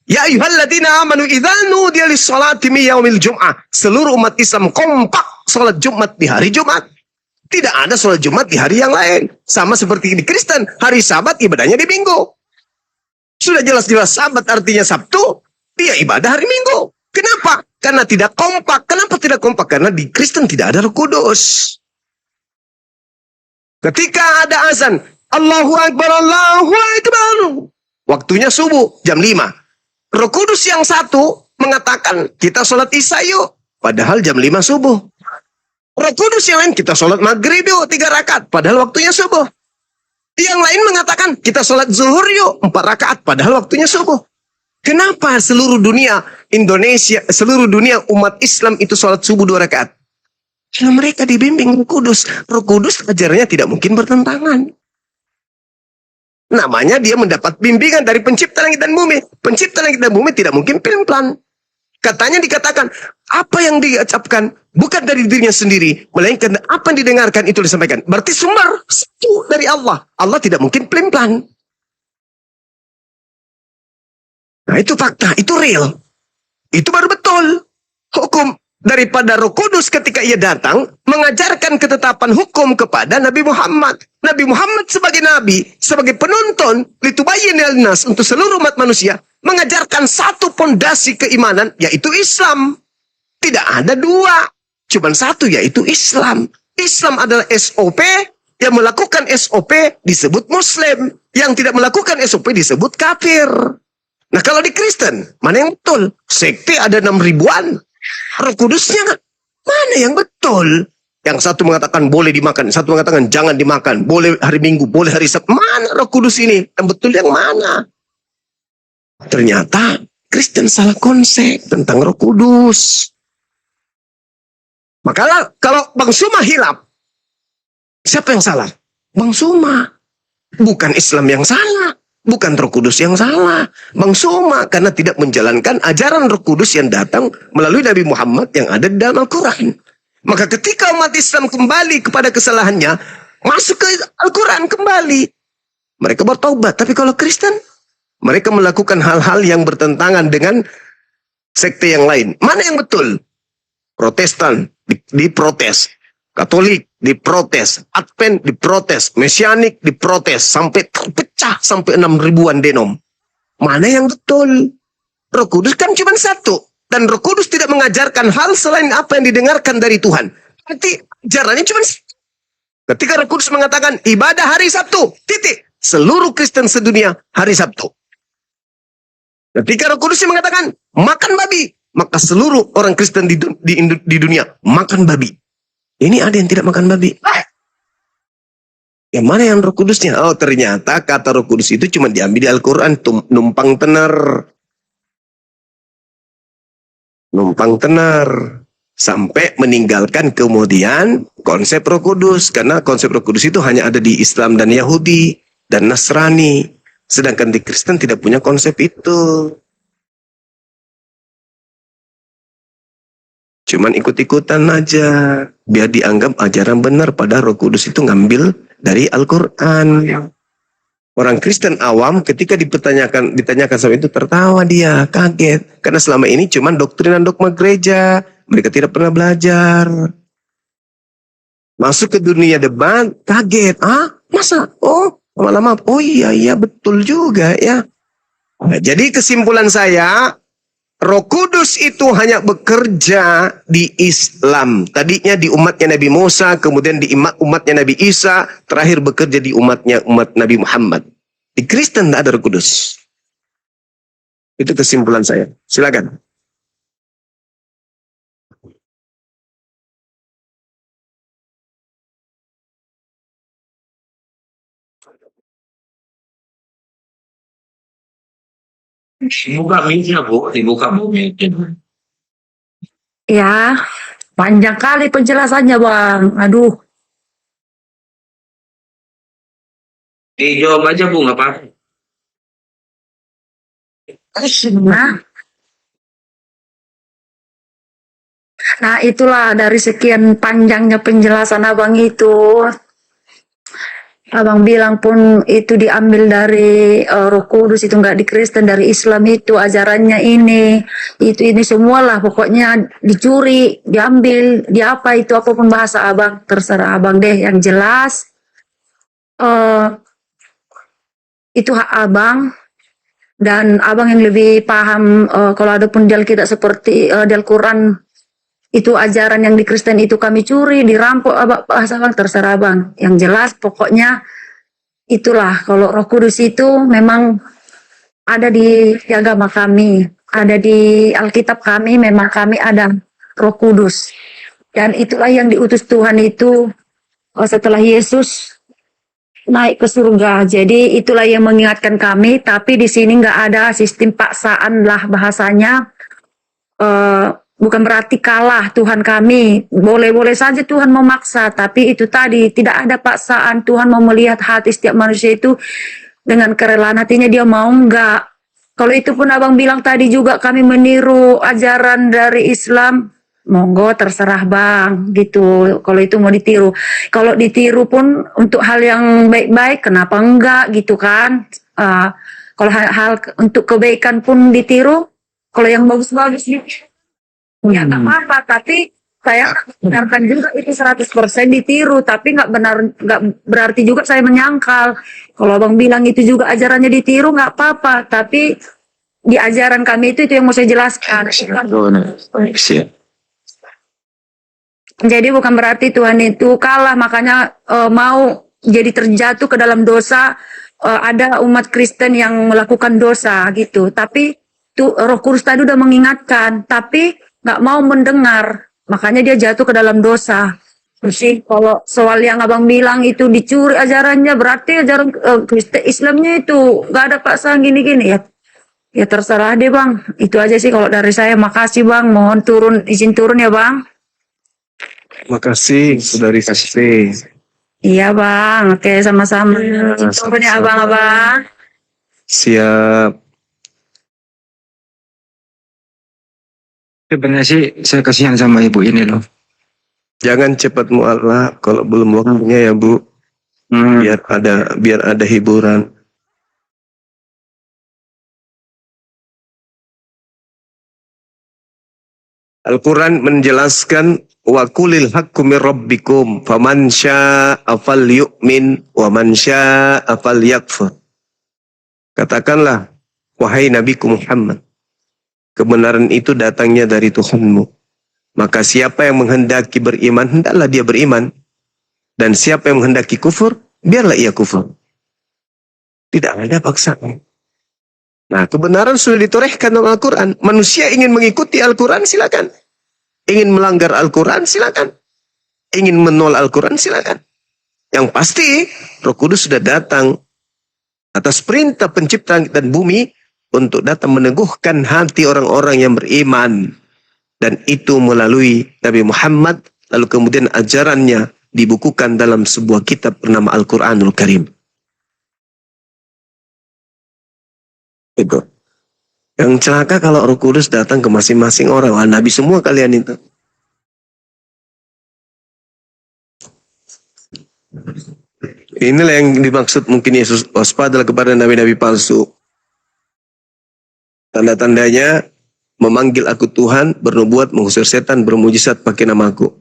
ya ayyuhalladzina amanu idza nudiya lis-sholati min yaumil jum'ah. Seluruh umat Islam kompak sholat Jumat di hari Jumat. Tidak ada sholat Jumat di hari yang lain. Sama seperti di Kristen, hari Sabat ibadahnya di Minggu. Sudah jelas-jelas Sabat artinya Sabtu, dia ibadah hari Minggu. Kenapa? Karena tidak kompak. Kenapa tidak kompak? Karena di Kristen tidak ada Roh Kudus. Ketika ada azan, Allahu Akbar, Allahu Akbar, waktunya subuh, jam 5. Roh Kudus yang satu mengatakan, kita sholat Isya yuk. Padahal jam 5 subuh. Roh Kudus yang lain, kita sholat maghrib yuk 3 rakaat. Padahal waktunya subuh. Yang lain mengatakan, kita sholat zuhur yuk 4 rakaat. Padahal waktunya subuh. Kenapa seluruh dunia Indonesia, seluruh dunia umat Islam itu sholat subuh 2 rakaat? Karena mereka dibimbing Roh Kudus. Roh Kudus ajarannya tidak mungkin bertentangan. Namanya dia mendapat bimbingan dari pencipta langit dan bumi. Pencipta langit dan bumi tidak mungkin pelin-pelan. Katanya dikatakan, apa yang diucapkan bukan dari dirinya sendiri, melainkan apa yang didengarkan itu disampaikan. Berarti sumber satu dari Allah. Allah tidak mungkin pelin-pelan. Nah itu fakta, itu real. Itu baru betul. Hukum daripada Roh Kudus ketika ia datang, mengajarkan ketetapan hukum kepada Nabi Muhammad. Nabi Muhammad sebagai Nabi, sebagai penuntun, litubayyinal nas, untuk seluruh umat manusia, mengajarkan satu pondasi keimanan, yaitu Islam. Tidak ada dua, cuma satu, yaitu Islam. Islam adalah SOP, yang melakukan SOP disebut Muslim, yang tidak melakukan SOP disebut kafir. Nah kalau di Kristen, mana yang betul? Sekte ada 6 ribuan. Roh Kudusnya mana yang betul? Yang satu mengatakan boleh dimakan, satu mengatakan jangan dimakan, boleh hari Minggu, boleh hari Sabtu. Mana Roh Kudus ini? Yang betul yang mana? Ternyata Kristen salah konsep tentang Roh Kudus. Maka kalau Bang Suma hilaf, siapa yang salah? Bang Suma. Bukan Islam yang salah. Bukan Roh Kudus yang salah. Bang Suma karena tidak menjalankan ajaran Roh Kudus yang datang melalui Nabi Muhammad yang ada di dalam Al-Quran. Maka ketika umat Islam kembali kepada kesalahannya, masuk ke Al-Quran kembali. Mereka bertaubat. Tapi kalau Kristen, mereka melakukan hal-hal yang bertentangan dengan sekte yang lain. Mana yang betul? Protestan diprotes, Katolik diprotes, Advent diprotes, Mesianik diprotes, sampai terpecah sampai 6 ribuan denom. Mana yang betul? Roh Kudus kan cuma satu. Dan Roh Kudus tidak mengajarkan hal selain apa yang didengarkan dari Tuhan. Berarti ajarannya cuma satu. Ketika Roh Kudus mengatakan ibadah hari Sabtu, titik. Seluruh Kristen sedunia hari Sabtu. Ketika Roh Kudus mengatakan makan babi, maka seluruh orang Kristen di dunia makan babi. Ini ada yang tidak makan babi. Yang mana yang Roh Kudusnya? Oh, ternyata kata Roh Kudus itu cuma diambil di Al-Quran. Numpang tenar. Numpang tenar. Sampai meninggalkan kemudian konsep Roh Kudus. Karena konsep Roh Kudus itu hanya ada di Islam dan Yahudi dan Nasrani. Sedangkan di Kristen tidak punya konsep itu. Cuman ikut-ikutan aja. Biar dianggap ajaran benar. Pada Roh Kudus itu ngambil dari Al-Quran. Orang Kristen awam ketika ditanyakan sama itu tertawa dia, kaget. Karena selama ini cuman doktrinan dogma gereja. Mereka tidak pernah belajar. Masuk ke dunia debat, kaget. Ah, masa? Oh, lama-lama. Oh iya betul juga ya. Nah, jadi kesimpulan saya, Roh Kudus itu hanya bekerja di Islam. Tadinya di umatnya Nabi Musa, kemudian di umatnya Nabi Isa, terakhir bekerja di umat Nabi Muhammad. Di Kristen tidak ada Roh Kudus. Itu kesimpulan saya. Silakan. Dibuka mic-nya, Bu. Dibuka mic-nya. Ya, panjang kali penjelasannya, Bang. Aduh. Dijawab aja, Bu. Nggak apa-apa. Nah, itulah dari sekian panjangnya penjelasan Abang itu. Abang bilang pun itu diambil dari Roh Kudus, itu nggak di Kristen, dari Islam itu ajarannya ini semualah pokoknya dicuri, diambil, di apa itu apapun bahasa Abang, terserah Abang deh. Yang jelas itu hak Abang, dan Abang yang lebih paham. Kalau ada pun di Alkitab seperti di Al-Quran itu ajaran yang di Kristen itu kami curi, dirampok, bahasa Abang terserah Abang. Yang jelas pokoknya itulah, kalau Roh Kudus itu memang ada di agama kami, ada di Alkitab kami, memang kami ada Roh Kudus. Dan itulah yang diutus Tuhan itu setelah Yesus naik ke surga. Jadi itulah yang mengingatkan kami, tapi di sini nggak ada sistem paksaan lah bahasanya. Bukan berarti kalah Tuhan kami. Boleh-boleh saja Tuhan memaksa, tapi itu tadi tidak ada paksaan. Tuhan mau melihat hati setiap manusia itu dengan kerelaan hatinya, dia mau enggak. Kalau itu pun Abang bilang tadi juga kami meniru ajaran dari Islam, monggo terserah Bang gitu. Kalau itu mau ditiru. Kalau ditiru pun untuk hal yang baik-baik, kenapa enggak gitu kan. Kalau hal untuk kebaikan pun ditiru, kalau yang bagus-bagus gitu, ya nggak apa-apa, tapi saya benarkan juga itu 100% ditiru, tapi nggak berarti juga saya menyangkal. Kalau Abang bilang itu juga ajarannya ditiru, nggak apa-apa, tapi di ajaran kami itu yang mau saya jelaskan. Jadi bukan berarti Tuhan itu kalah, makanya mau jadi terjatuh ke dalam dosa. Ada umat Kristen yang melakukan dosa gitu, tapi tuh Roh Kudus tadi udah mengingatkan, tapi nggak mau mendengar, makanya dia jatuh ke dalam dosa. Terus kalau soal yang Abang bilang itu dicuri ajarannya, berarti ajaran Kristen Islamnya itu nggak ada paksaan gini-gini ya. Ya terserah deh Bang. Itu aja sih kalau dari saya. Makasih Bang. Mohon izin turun ya Bang. Makasih, Saudari Sasti. Iya Bang. Oke, sama-sama. Izin turun ya Abang-abang. Siap. Sebenarnya sih saya kasihan sama ibu ini loh. Jangan cepat mualaf kalau belum waktunya ya Bu. biar ada hiburan. Al-Quran menjelaskan wa qulil haqqu mir rabbikum faman syaa'a falyu'min wa man syaa'a falyakfur. Katakanlah wahai Nabiku Muhammad, kebenaran itu datangnya dari Tuhanmu. Maka siapa yang menghendaki beriman, hendaklah dia beriman. Dan siapa yang menghendaki kufur, biarlah ia kufur. Tidak ada paksaan. Nah, kebenaran sudah ditorehkan oleh Al-Quran. Manusia ingin mengikuti Al-Quran, silakan. Ingin melanggar Al-Quran, silakan. Ingin menolak Al-Quran, silakan. Yang pasti, Roh Kudus sudah datang atas perintah pencipta langit dan bumi untuk datang meneguhkan hati orang-orang yang beriman. Dan itu melalui Nabi Muhammad, lalu kemudian ajarannya dibukukan dalam sebuah kitab bernama Al-Quranul Karim. Itu. Yang celaka kalau Roh Kudus datang ke masing-masing orang. Wah, Nabi semua kalian itu. Inilah yang dimaksud mungkin Yesus waspadalah kepada nabi-nabi palsu. Tanda-tandanya memanggil aku Tuhan, bernubuat, mengusir setan, bermujizat pakai namaku.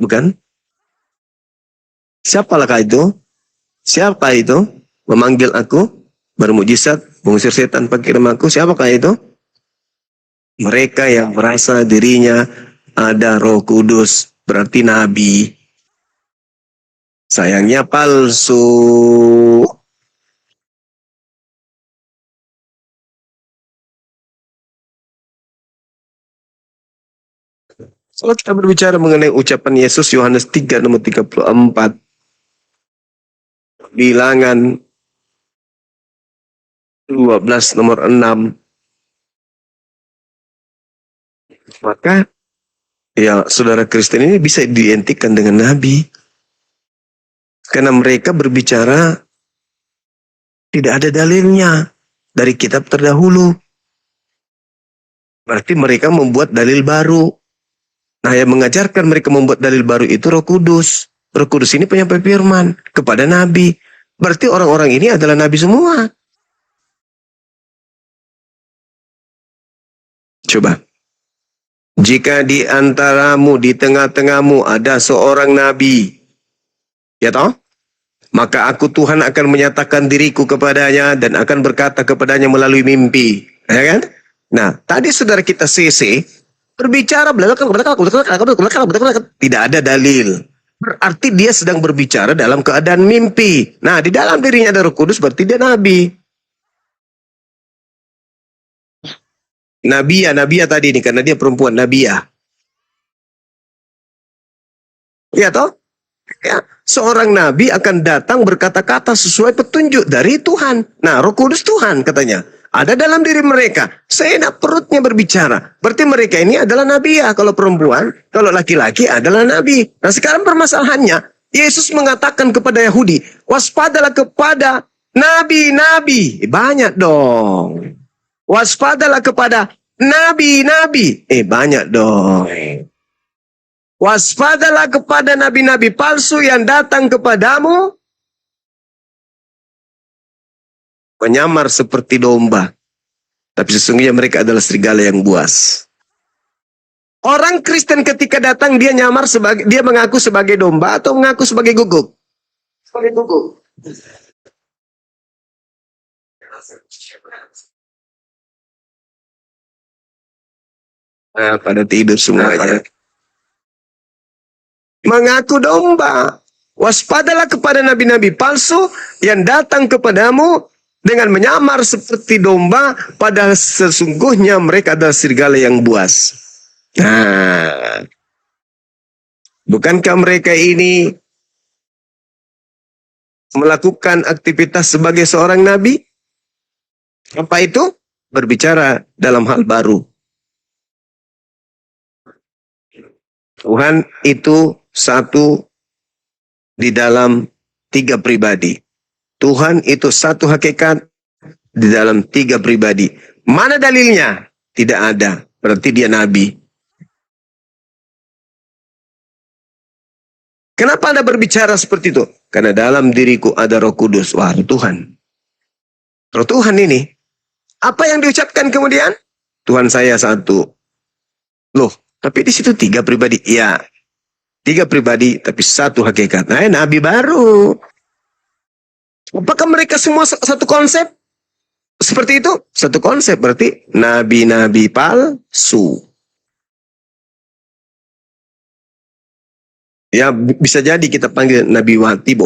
Bukan? Siapakah itu? Siapa itu? Memanggil aku, bermujizat, mengusir setan pakai namaku. Siapakah itu? Mereka yang merasa dirinya ada Roh Kudus, berarti nabi. Sayangnya palsu. Kalau kita berbicara mengenai ucapan Yesus Yohanes 3 nomor 34, bilangan 12 nomor 6, maka ya saudara Kristen ini bisa diidentikan dengan nabi. Karena mereka berbicara tidak ada dalilnya dari kitab terdahulu. Berarti mereka membuat dalil baru. Nah, yang mengajarkan mereka membuat dalil baru itu Roh Kudus. Roh Kudus ini penyampai firman kepada nabi. Berarti orang-orang ini adalah nabi semua. Coba. Jika di antaramu, di tengah-tengahmu ada seorang nabi, ya toh? Maka aku Tuhan akan menyatakan diriku kepadanya dan akan berkata kepadanya melalui mimpi. Ya kan? Nah, tadi saudara kita CC berbicara tidak ada dalil. Berarti dia sedang berbicara dalam keadaan mimpi. Nah, di dalam dirinya ada Roh Kudus, berarti dia nabi. Nabiya tadi ini karena dia perempuan Nabiya. Ya toh? Ya, seorang nabi akan datang berkata-kata sesuai petunjuk dari Tuhan. Nah, Roh Kudus Tuhan katanya ada dalam diri mereka. Seenak perutnya berbicara. Berarti mereka ini adalah nabi ya. Kalau perempuan, kalau laki-laki adalah nabi. Nah, sekarang permasalahannya, Yesus mengatakan kepada Yahudi, waspadalah kepada nabi-nabi. Banyak dong. Waspadalah kepada nabi-nabi. Banyak dong. Waspadalah kepada nabi-nabi palsu yang datang kepadamu menyamar seperti domba, tapi sesungguhnya mereka adalah serigala yang buas. Orang Kristen ketika datang dia mengaku sebagai domba atau mengaku sebagai guguk? Sebagai guguk. Nah, pada tidur semuanya. Mengaku domba. Waspadalah kepada nabi-nabi palsu yang datang kepadamu dengan menyamar seperti domba, padahal sesungguhnya mereka adalah serigala yang buas. Nah, bukankah mereka ini melakukan aktivitas sebagai seorang nabi? Apa itu? Berbicara dalam hal baru. Tuhan itu satu di dalam tiga pribadi. Tuhan itu satu hakikat di dalam tiga pribadi. Mana dalilnya? Tidak ada. Berarti dia nabi. Kenapa Anda berbicara seperti itu? karena dalam diriku ada Roh Kudus. Wah, Tuhan. Roh Tuhan ini, apa yang diucapkan kemudian? Tuhan saya satu. Loh, tapi di situ 3 pribadi. Ya, 3 pribadi, tapi satu hakikat. Nah, nabi baru. Apakah mereka semua satu konsep? Seperti itu? Satu konsep, berarti nabi-nabi palsu. Ya, bisa jadi kita panggil Nabi Wati boleh.